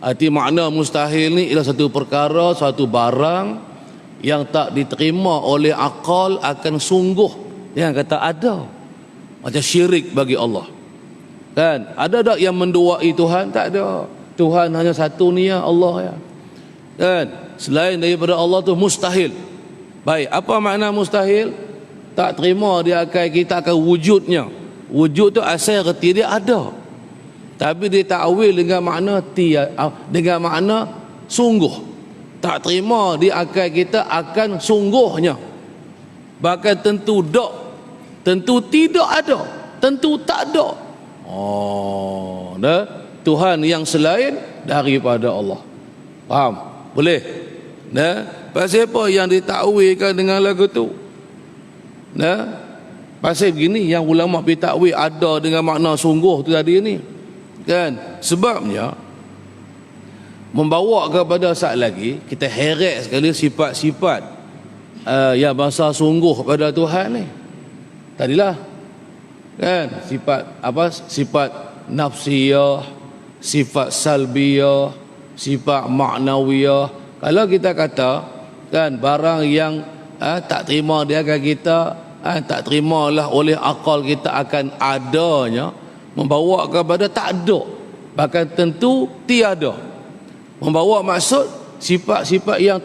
Arti makna mustahil ni ialah satu perkara, satu barang yang tak diterima oleh akal akan sungguh. Yang kata ada. Macam syirik bagi Allah. Kan? Ada tak yang menduai Tuhan? Tak ada. Tuhan hanya satu ni ya, Allah ya. Kan? selain daripada Allah tu mustahil. Baik, apa makna mustahil? Tak terima di akal kita akan wujudnya. Wujud tu asal reti dia ada, tapi dia takwil dengan makna dengan makna sungguh. Tak terima di akal kita akan sungguhnya. Bahkan tentu tak, tentu tidak ada, tentu tak ada. Oh, dah Tuhan yang selain daripada Allah. Faham? Boleh? Dah, pasal apa yang ditakwilkan dengan lagu tu? Dah, pasal begini yang ulama pergi takwil ada dengan makna sungguh tu tadi ni. Kan? Sebabnya membawa kepada saat lagi kita heret sekali sifat-sifat yang bahasa sungguh pada Tuhan ni. Tadilah kan sifat apa? Sifat nafsiyah, sifat salbiyah, sifat maknawiyah. Kalau kita kata kan barang yang tak terima dia akan kita tak terimalah oleh akal kita akan adanya, membawa kepada tak ada, bahkan tentu tiada. Membawa maksud sifat-sifat yang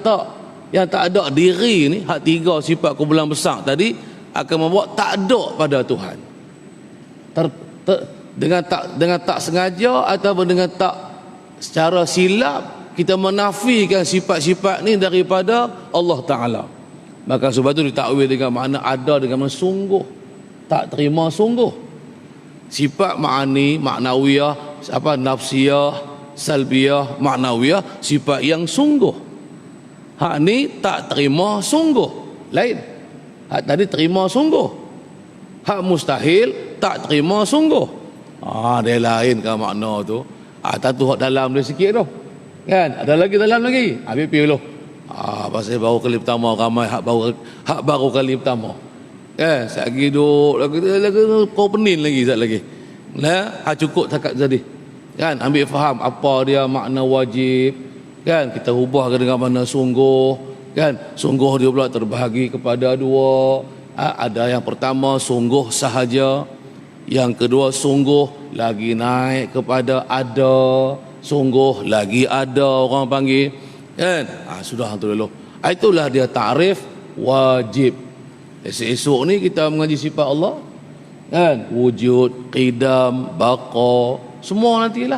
tak ada diri ni, hak tiga sifat kumpulan besar tadi akan membawa tak ada pada Tuhan. Dengan tak sengaja ataupun dengan tak secara silap kita menafikan sifat-sifat ni daripada Allah Ta'ala. Maka sebab itu ditakwil dengan makna ada dengan makna sungguh. Tak terima sungguh. Sifat ma'ani, maknawiyah, nafsiyah, salbiyah, maknawiyah, sifat yang sungguh. Hak ni tak terima sungguh. Lain. Hak tadi terima sungguh. Hak mustahil tak terima sungguh. Dia lain ke makna tu. Tentu hak dalam dia sikit tu. Kan? Ada lagi dalam lagi. Habis pergi dulu. Pasal baru kali pertama ramai hak baru kali pertama. Kan? Sat lagi duk lagi kau penin lagi sat lagi. Nah, cukup takat tadi. Kan? Ambil faham apa dia makna wajib. Kan? Kita ubah dengan makna sungguh. Kan? Sungguh dia pula terbahagi kepada dua. Ada yang pertama sungguh sahaja. Yang kedua sungguh lagi naik kepada ada. Sungguh lagi ada orang panggil. Kan? Sudah tu dulu. Itulah dia takrif wajib. Esok ni kita mengaji sifat Allah. Kan? Wujud, qidam, baqa, semua nantilah.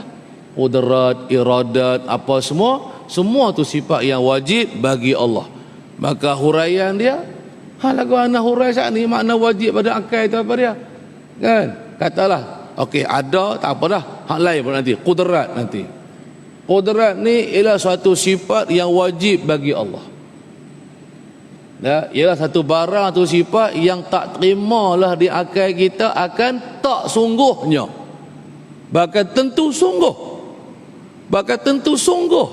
Qudrat, iradat, apa semua tu sifat yang wajib bagi Allah. Maka huraian dia, lagu ana hurai saat ni makna wajib pada akal itu apa dia? Kan? Katalah, okey ada tak apa dah. Hak lain pun nanti, qudrat nanti. Qudrat ni ialah suatu sifat yang wajib bagi Allah. Ialah satu barang atau sifat yang tak terimalah di akal kita akan tak sungguhnya. Bahkan tentu sungguh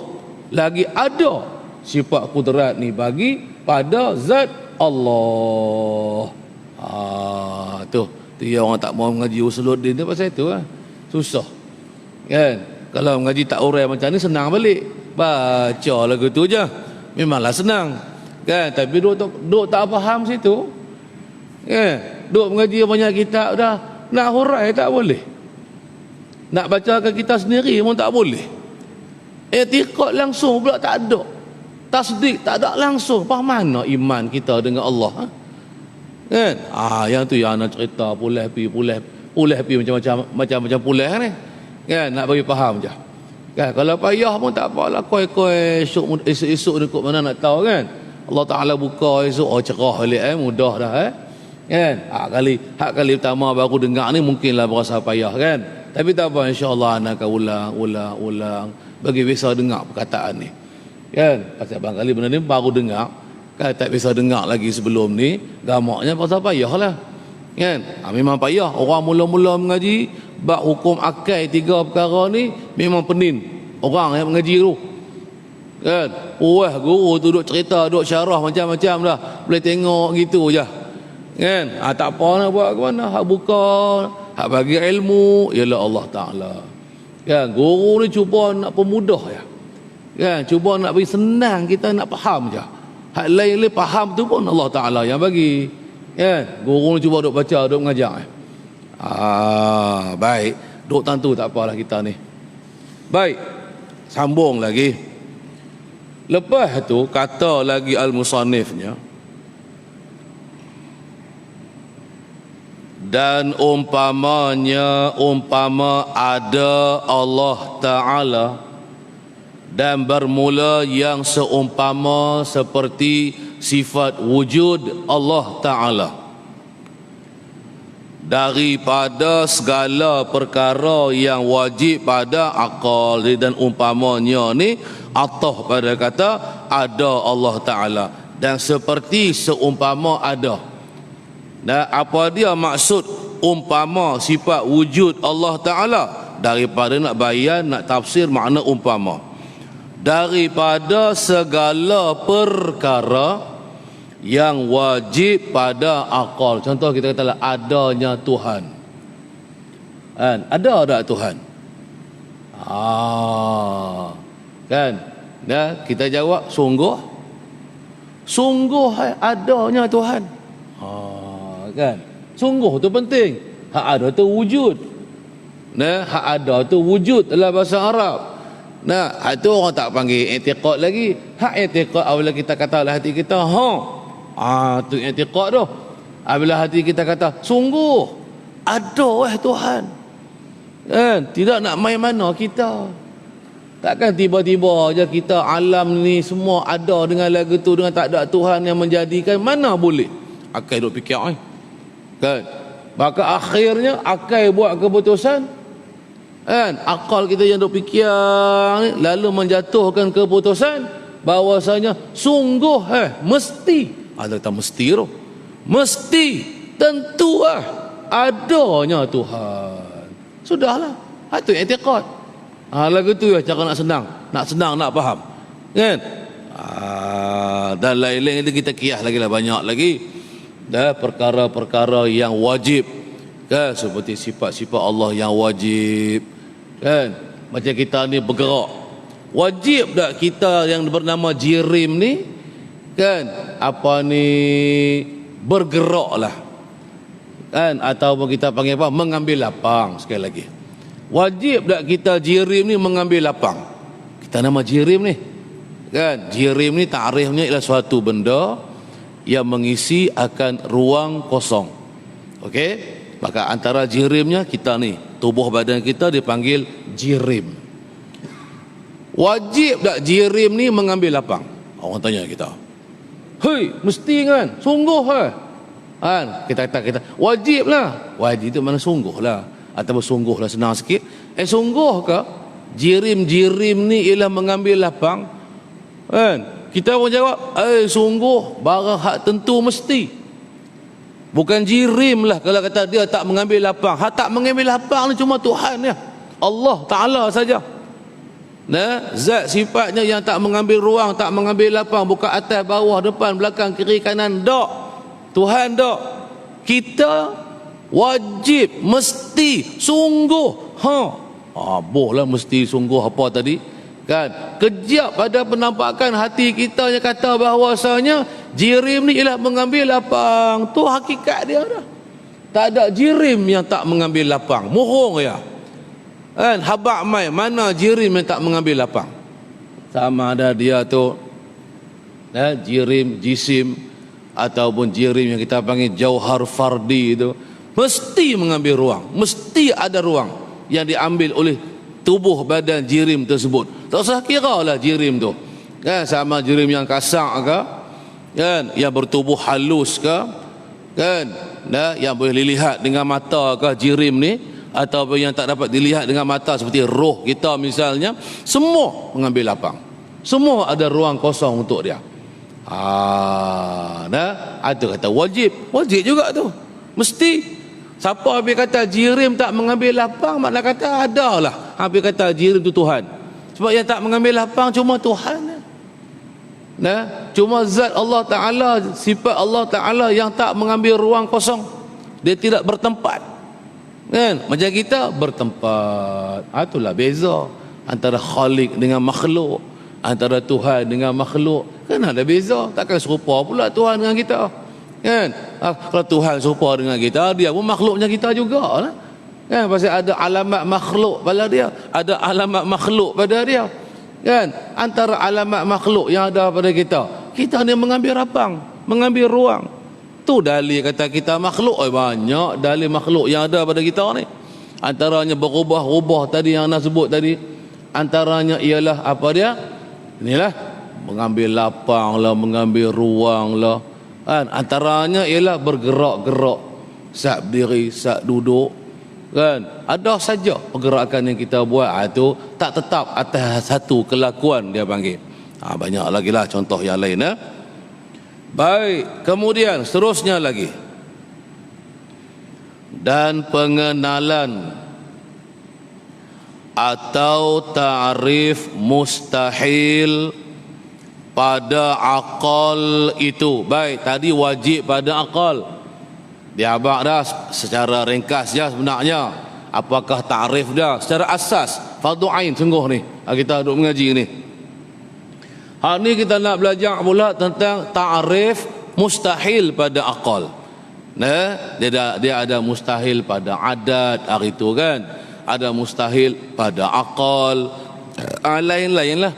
lagi ada sifat qudrat ni bagi pada zat Allah. Tu yang orang tak mau mengaji usuluddin ni pasal itu susah. Kan? Kalau mengaji tak urai macam ni senang balik. Baca lagu tu je. Memanglah senang. Kan? Tapi duk tak faham situ. Kan? Duk mengaji banyak kitab dah. Nak hurai tak boleh. Nak bacakan kita sendiri pun tak boleh. I'tiqad langsung pula tak ada. Tasdik tak ada langsung. Faham mana iman kita dengan Allah? Kan? Yang tu yang nak cerita pulih pi macam-macam pulih ni. Kan, nak bagi faham je. Kan, kalau payah pun tak apalah, koi esok ni kok mana nak tahu kan. Allah Taala buka esok cerah balik mudah dah kan. Hak kali pertama baru dengar ni mungkinlah berasa payah kan. Tapi tak apa, insya-Allah anak akan ulang bagi bisa dengar perkataan ni. Kan, pasal barangkali benda ni baru dengar, kan tak bisa dengar lagi sebelum ni, gamaknya pasal payahlah. Kan? Memang payah orang mula-mula mengaji bab hukum akal tiga perkara ni memang penin orang yang mengaji tu. Kan? Guru tu duk cerita, duk syarah macam-macam dah. Boleh tengok gitu je. Kan? Tak apa nak buat ke mana? Hak buka, hak bagi ilmu ialah Allah Taala. Kan? Guru ni cuba nak pemudah ya. Kan? Cuba nak bagi senang kita nak faham je. Hak lain-lain faham tu pun Allah Taala yang bagi. Kan? Guru ni cuba duk baca, duk mengajar. Baik. Duk tentu tak apalah kita ni. Baik. Sambung lagi. Lepas tu kata lagi al-musannifnya, dan umpamanya umpama ada Allah Ta'ala dan bermula yang seumpama seperti sifat wujud Allah Ta'ala daripada segala perkara yang wajib pada akal. Dan umpamanya ni atah pada kata ada Allah Ta'ala dan seperti seumpama ada. Dan apa dia maksud umpama sifat wujud Allah Ta'ala? Daripada nak bayan, nak tafsir makna umpama, daripada segala perkara yang wajib pada akal. Contoh kita katalah adanya Tuhan, kan? Ada tak Tuhan? Kan? Dan kita jawab sungguh adanya Tuhan. Kan? Sungguh tu penting. Hak ada tu wujud. Nah, hak ada tu wujud dalam bahasa Arab. Nah, hak tu orang tak panggil i'tiqad lagi. Hak i'tiqad apabila kita kata dalam hati kita, tu i'tiqad tu. Apabila hati kita kata sungguh ada Tuhan. Kan? Tidak nak main mana kita. Takkan tiba-tiba aja kita alam ni semua ada dengan lagu tu, dengan tak ada Tuhan yang menjadikan. Mana boleh? Akal duk fikir kan? Maka akhirnya akal buat keputusan, kan? Akal kita yang duk fikir ni lalu menjatuhkan keputusan bahawasanya sungguh mesti, ada tak mesti tu, mesti tentu adanya Tuhan. Sudahlah, itu i'tiqad. Lagu tu cara nak senang nak faham, kan? Dan lain-lain itu kita kias lagi lah, banyak lagi. Dan perkara-perkara yang wajib, kan? Seperti sifat-sifat Allah yang wajib, kan? Macam kita ni bergerak, wajib tak kita yang bernama jirim ni, kan? Apa ni, bergerak lah, kan? Ataupun kita panggil apa, mengambil lapang. Sekali lagi, wajib tak kita jirim ni mengambil lapang? Kita nama jirim ni, kan? Jirim ni ta'rifnya ialah suatu benda yang mengisi akan ruang kosong. Okey? Maka antara jirimnya kita ni, tubuh badan kita dipanggil jirim. Wajib tak jirim ni mengambil lapang? Orang tanya kita, hei, mesti kan? Sungguh kan? Kita kata wajib lah. Wajib itu mana sungguh lah, ataupun sungguh lah, senang sikit. Sungguh ke jirim-jirim ni ialah mengambil lapang? Kan? Kita pun jawab, sungguh barang hak tentu mesti. Bukan jirim lah kalau kata dia tak mengambil lapang. Hak tak mengambil lapang ni cuma Tuhan ya, Allah Ta'ala saja. Nah, zat sifatnya yang tak mengambil ruang, tak mengambil lapang, bukan atas, bawah, depan, belakang, kiri, kanan, dok. Tuhan dok. Kita wajib, mesti, sungguh. Bohlah mesti, sungguh apa tadi? Kan? Kejap pada penampakan hati kita yang kata bahawasanya jirim ni ialah mengambil lapang. Tu hakikat dia dah. Tak ada jirim yang tak mengambil lapang. Murung ya. Kan? Habak mai, mana jirim yang tak mengambil lapang? Sama ada dia tu jirim, jisim, ataupun jirim yang kita panggil jauhar fardi itu, mesti mengambil ruang. Mesti ada ruang yang diambil oleh tubuh badan jirim tersebut. Tak usah kira lah jirim tu, kan? Sama jirim yang kasar ke, kan? Yang bertubuh halus ke, kan? Yang boleh dilihat dengan mata ke jirim ni, ataupun yang tak dapat dilihat dengan mata seperti roh kita misalnya, semua mengambil lapang. Semua ada ruang kosong untuk dia. Itu kata wajib. Wajib juga tu, mesti. Siapa habis kata jirim tak mengambil lapang, makna kata ada lah habis kata jirim tu Tuhan. Sebab yang tak mengambil lapang cuma Tuhan. Cuma zat Allah Ta'ala, sifat Allah Ta'ala yang tak mengambil ruang kosong. Dia tidak bertempat, kan? Macam kita bertempat. Itulah beza antara khalik dengan makhluk, antara Tuhan dengan makhluk. Kan ada beza. Takkan serupa pula Tuhan dengan kita, kan? Kalau Tuhan serupa dengan kita, dia pun makhluknya kita juga lah, kan? Pasal ada alamat makhluk pada dia, ada alamat makhluk pada dia, Kan? Antara alamat makhluk yang ada pada kita, kita ni mengambil rapang, mengambil ruang. Tu dalil kata kita makhluk. Banyak dalil makhluk yang ada pada kita ni. Antaranya berubah-ubah tadi yang nak sebut tadi. Antaranya ialah apa dia? Inilah mengambil lapang lah, mengambil ruang lah. Kan? Antaranya ialah bergerak-gerak, sat berdiri, sat duduk. Kan? Ada saja pergerakan yang kita buat itu tak tetap atas satu kelakuan dia panggil. Banyak lagi lah contoh yang lain. Baik, kemudian seterusnya lagi. Dan pengenalan atau ta'rif mustahil pada akal itu. Baik, tadi wajib pada akal. Dia abang dah secara ringkas je sebenarnya. Apakah ta'rif dah? Secara asas, fardu ain sungguh ni. Kita duduk mengaji ni. Hari ni kita nak belajar pula tentang ta'rif mustahil pada akal. Dia ada mustahil pada adat hari tu kan. Ada mustahil pada akal. Lain-lain lah.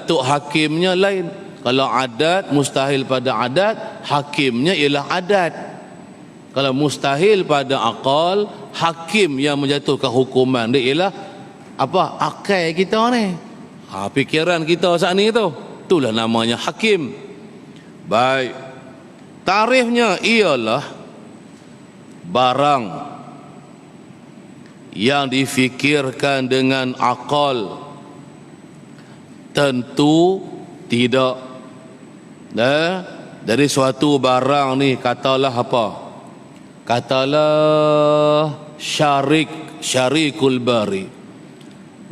Tuk hakimnya lain. Kalau adat, mustahil pada adat, hakimnya ialah adat. Kalau mustahil pada akal, hakim yang menjatuhkan hukuman dia ialah apa? Akal kita ni. Fikiran kita saat ni tu. Itulah namanya hakim. Baik. Tarifnya ialah barang yang difikirkan dengan akal tentu tidak. Dari suatu barang ni katalah apa? Katalah syarikul bari,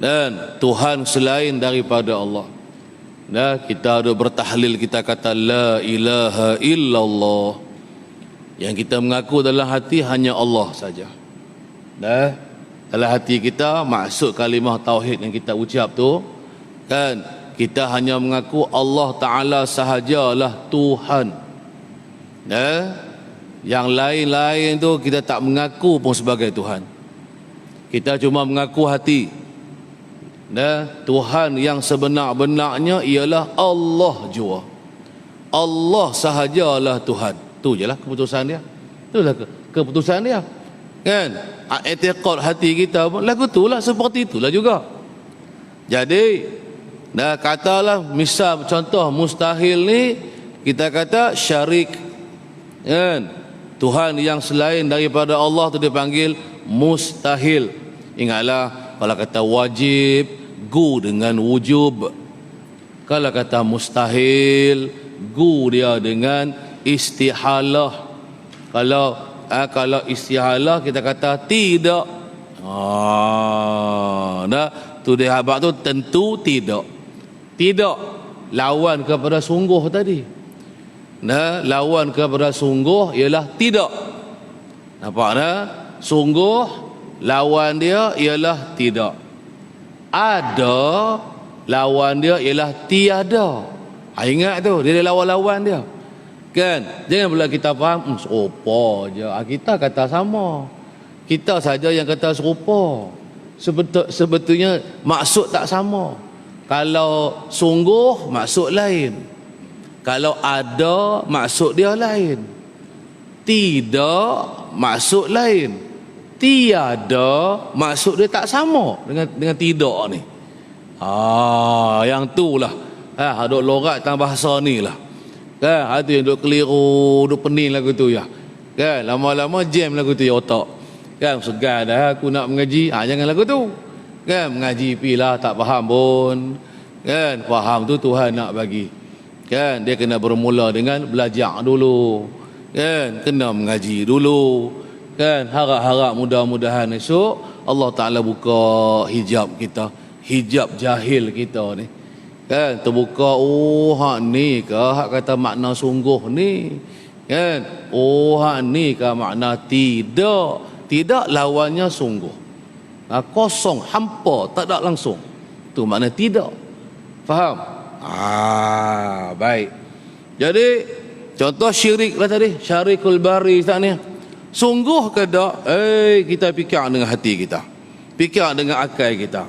dan Tuhan selain daripada Allah. Kita ada bertahlil, kita kata la ilaha illallah. Yang kita mengaku dalam hati hanya Allah saja. Dalam hati kita maksud kalimah tauhid yang kita ucap tu kan, kita hanya mengaku Allah Ta'ala sahajalah Tuhan. Yang lain-lain tu kita tak mengaku pun sebagai Tuhan. Kita cuma mengaku hati. Tuhan yang sebenar-benarnya ialah Allah jua. Allah sahajalah Tuhan. Tu je lah keputusan dia. Itulah keputusan dia. Kan? I'tiqad hati kita pun lagu tu lah, seperti itulah juga. Jadi katalah misal contoh mustahil ni, kita kata syarik. Kan? Tuhan yang selain daripada Allah tu dipanggil mustahil. Ingatlah kalau kata wajib, gu dengan wujub. Kalau kata mustahil, gu dia dengan istihalah. Kalau istihalah kita kata tidak. Tu dia habaq tu tentu tidak. Tidak lawan kepada sungguh tadi. Lawan kepada sungguh ialah tidak. Nampak sungguh lawan dia ialah tidak. Ada lawan dia ialah tiada. Ingat tu, dia ada lawan-lawan dia. Kan? Jangan pula kita faham serupa je. Kita kata sama. Kita saja yang kata serupa. Sebetulnya maksud tak sama. Kalau sungguh maksud lain. Kalau ada maksud dia lain. Tidak maksud lain. Tiada maksud dia tak sama dengan tidak ni. Yang tu lah. Ada lorat tentang bahasa ni lah. Ada yang duk keliru, duk pening lagu tu ya. Kan, lama-lama jam lagu tu ya otak. Kan, segar dah aku nak mengaji. Jangan lagu tu. Kan, mengaji pilah tak faham pun. Kan, faham tu Tuhan nak bagi. Kan, dia kena bermula dengan belajar dulu. Kan, kena mengaji dulu. Kan, harap-harap mudah-mudahan esok Allah Ta'ala buka hijab kita, hijab jahil kita ni. Kan, terbuka, hak ni ke hak kata makna sungguh ni. Kan, hak ni ke makna tidak. Tidak lawannya sungguh. Kosong, hampa, tak ada langsung. Tu makna tidak. Faham? Baik. Jadi contoh syirik lah tadi, syarikul bari Ustaz ni. Sungguh ke tak? Kita fikir dengan hati kita. Fikir dengan akal kita.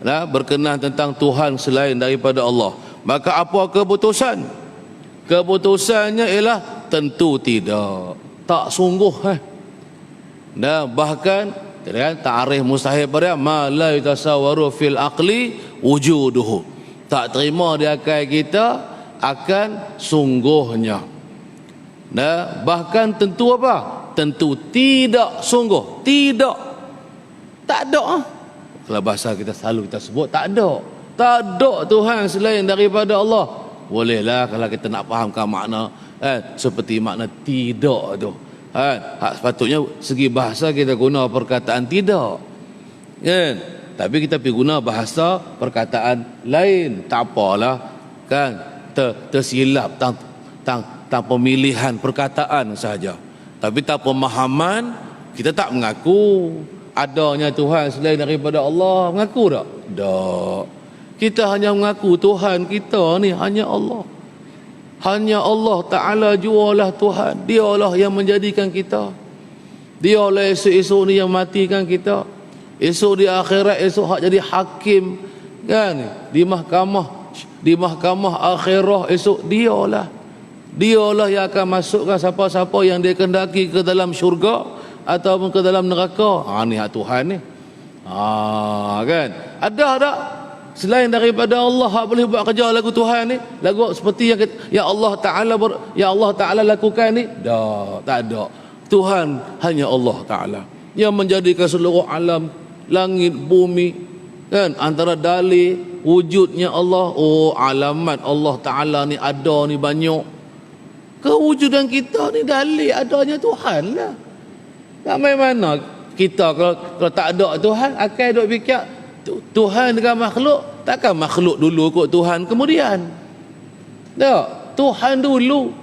berkenan tentang Tuhan selain daripada Allah, maka apa keputusan? Keputusannya ialah tentu tidak, tak sungguh. Bahkan ta'rif mustahil pada ma la yatasawwaru fil aqli wujuduhu, tak terima di akal kita akan sungguhnya. Bahkan tentu apa? Tentu tidak sungguh, tidak, tak ada. Kalau bahasa kita selalu kita sebut tak ada Tuhan selain daripada Allah. Bolehlah kalau kita nak fahamkan makna seperti makna tidak tu. Sepatutnya segi bahasa kita guna perkataan tidak, kan? Tapi kita pergi guna bahasa perkataan lain, tak apalah, kan? Tersilap tang pemilihan perkataan saja. Tapi tak pemahaman, kita tak mengaku adanya Tuhan selain daripada Allah. Mengaku tak? Tak. Kita hanya mengaku Tuhan kita ni hanya Allah. Hanya Allah Ta'ala jualah Tuhan. Dialah yang menjadikan kita. Dialah esok-esok ni yang matikan kita. Esok di akhirat, esok hak jadi hakim, kan? Di mahkamah akhirah esok dialah yang akan masukkan siapa-siapa yang dia kehendaki ke dalam syurga ataupun ke dalam neraka. Ni hak Tuhan ni. Kan? Ada tak selain daripada Allah hak boleh buat kerja lagu Tuhan ni? Lagu seperti yang Allah Ta'ala lakukan ni? Tak ada. Tuhan hanya Allah Ta'ala yang menjadikan seluruh alam, langit, bumi, kan? Antara dalil wujudnya Allah. Alamat Allah Ta'ala ni ada ni banyak. Kewujudan kita ni dalil adanya Tuhan lah. Tak main mana kita kalau tak ada Tuhan, akan duk fikir Tuhan dengan makhluk. Takkan makhluk dulu kot Tuhan kemudian. Tak, Tuhan dulu.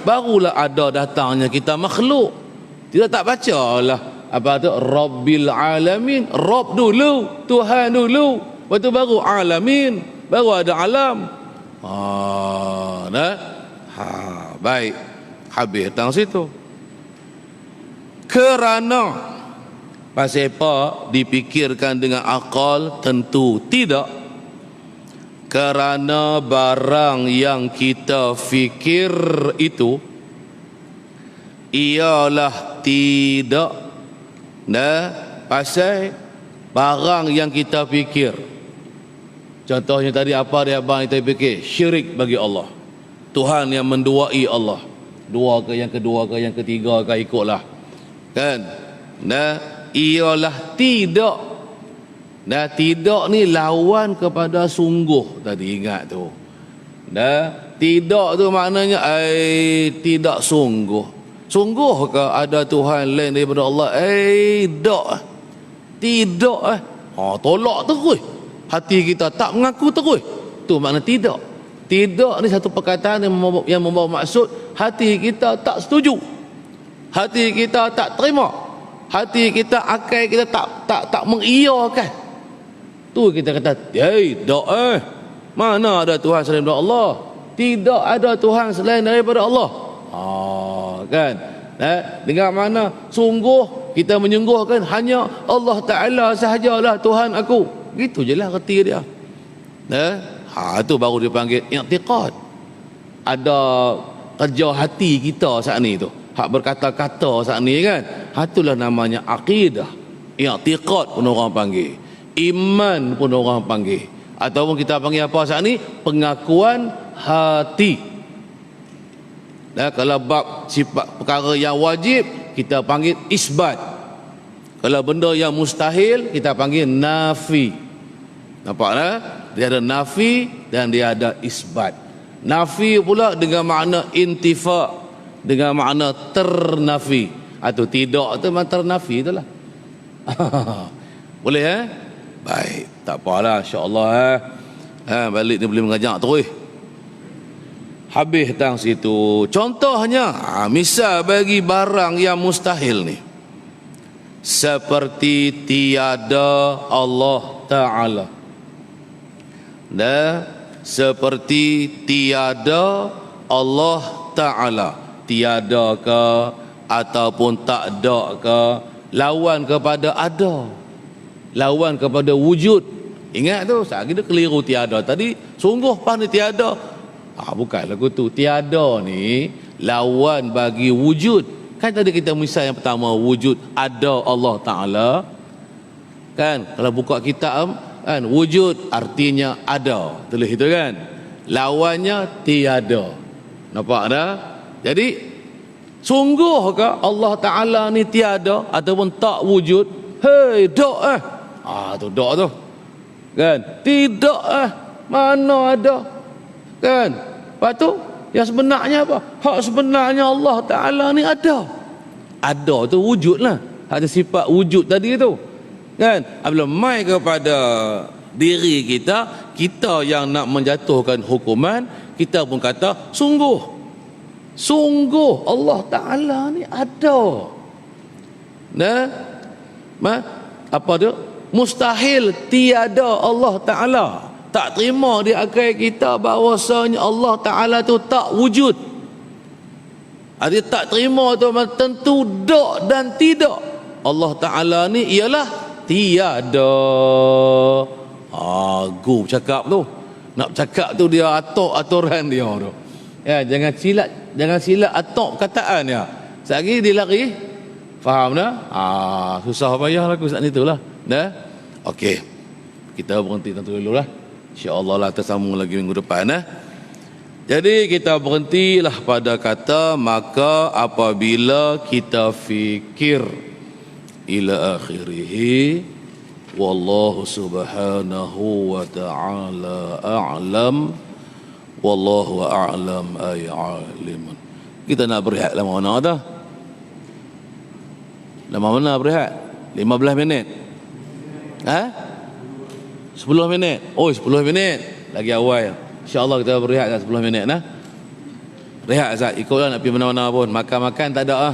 Barulah ada datangnya kita makhluk. Kita tak baca lah apa tu Rabbil Alamin. Rabb dulu, Tuhan dulu, lepas tu baru Alamin, baru ada alam. Baik, habis tang situ. Kerana pasal apa dipikirkan dengan akal? Tentu tidak. Kerana barang yang kita fikir itu ialah tidak. Pasal barang yang kita fikir, contohnya tadi apa dia abang kita fikir? Syirik bagi Allah. Tuhan yang menduai Allah. Dua ke, yang kedua ke, yang ketiga ke, ikutlah, kan? Ialah tidak. Tidak ni lawan kepada sungguh. Tadi ingat tu. Tidak tu maknanya tidak sungguh. Sungguh ke ada Tuhan lain daripada Allah? Tak. Tidak. Tolak terus. Hati kita tak mengaku terus. Tu makna tidak. Tidak ni satu perkataan yang membawa maksud hati kita tak setuju. Hati kita tak terima. Hati kita, akal kita tak mengiyakan. Tu kita kata, tak. Mana ada Tuhan selain daripada Allah? Tidak ada Tuhan selain daripada Allah. Kan? Dengan mana sungguh kita menyungguhkan hanya Allah Ta'ala sahajalah Tuhan aku. Gitu je lah reti dia. Itu baru dipanggil i'tiqad. Ada kerja hati kita saat ni tu, hak berkata-kata saat ni, kan? Itulah namanya akidah. I'tiqad pun orang panggil, iman pun orang panggil, ataupun kita panggil apa saat ni? Pengakuan hati. Kalau bab sifat perkara yang wajib, kita panggil isbat. Kalau benda yang mustahil, kita panggil nafi. Nampak tak? Dia ada nafi dan dia ada isbat. Nafi pula dengan makna intifa, dengan makna ternafi. Atau tidak tu makna ternafi itulah. Boleh Baik, tak apalah, insya-Allah balik dia boleh mengajak terus. Habis tang situ. Contohnya, misal bagi barang yang mustahil ni, seperti tiada Allah Ta'ala. Seperti tiada Allah Ta'ala. Tiada ke ataupun tak ada ke, lawan kepada ada. lawan kepada wujud. Ingat tu, saat kita keliru tiada tadi, sungguh pan ni tiada. Bukan lagu tu. Tiada ni lawan bagi wujud. Kan tadi kita misal yang pertama, wujud ada Allah Ta'ala. Kan kalau buka kitab kan, wujud artinya ada, tulis itu kan. Lawannya tiada. Nampak dah? Jadi sungguhkah Allah Ta'ala ni tiada ataupun tak wujud? Hei, dok tu dok tu. Kan? Tidak mana ada. Kan? Lepas tu yang sebenarnya apa? Hak sebenarnya Allah Ta'ala ni ada. Ada tu wujud lah. Ada sifat wujud tadi tu. Kan? Apabila mai kepada diri kita, kita yang nak menjatuhkan hukuman, kita pun kata sungguh Allah Ta'ala ni ada. Nah, apa tu? Mustahil tiada Allah Ta'ala. Tak terima di akal kita bahawasanya Allah Ta'ala tu tak wujud. Ada tak terima tu tentu tak dan tidak. Allah Ta'ala ni ialah tiada. Go cakap tu. Nak cakap tu dia atok aturan dia tu. Ya, jangan silap atok kataan dia. Sekali dia lari. Faham dah? Susah payah lagu saat itulah. Dah? Okey. Kita berhenti tentu dulu lah. InsyaAllah lah tersambung lagi minggu depan. Jadi kita berhentilah pada kata maka apabila kita fikir ila akhirih, wallahu subhanahu wa ta'ala a'lam, wallahu a'lam ay alimun. Kita nak berehat lama mana dah? Lama mana berehat? 15 minit? 10 minit? 10 minit lagi awal. InsyaAllah kita berehat 10 minit nah. Rehat Azad, ikutlah nak pergi mana-mana pun. Makan-makan tak ada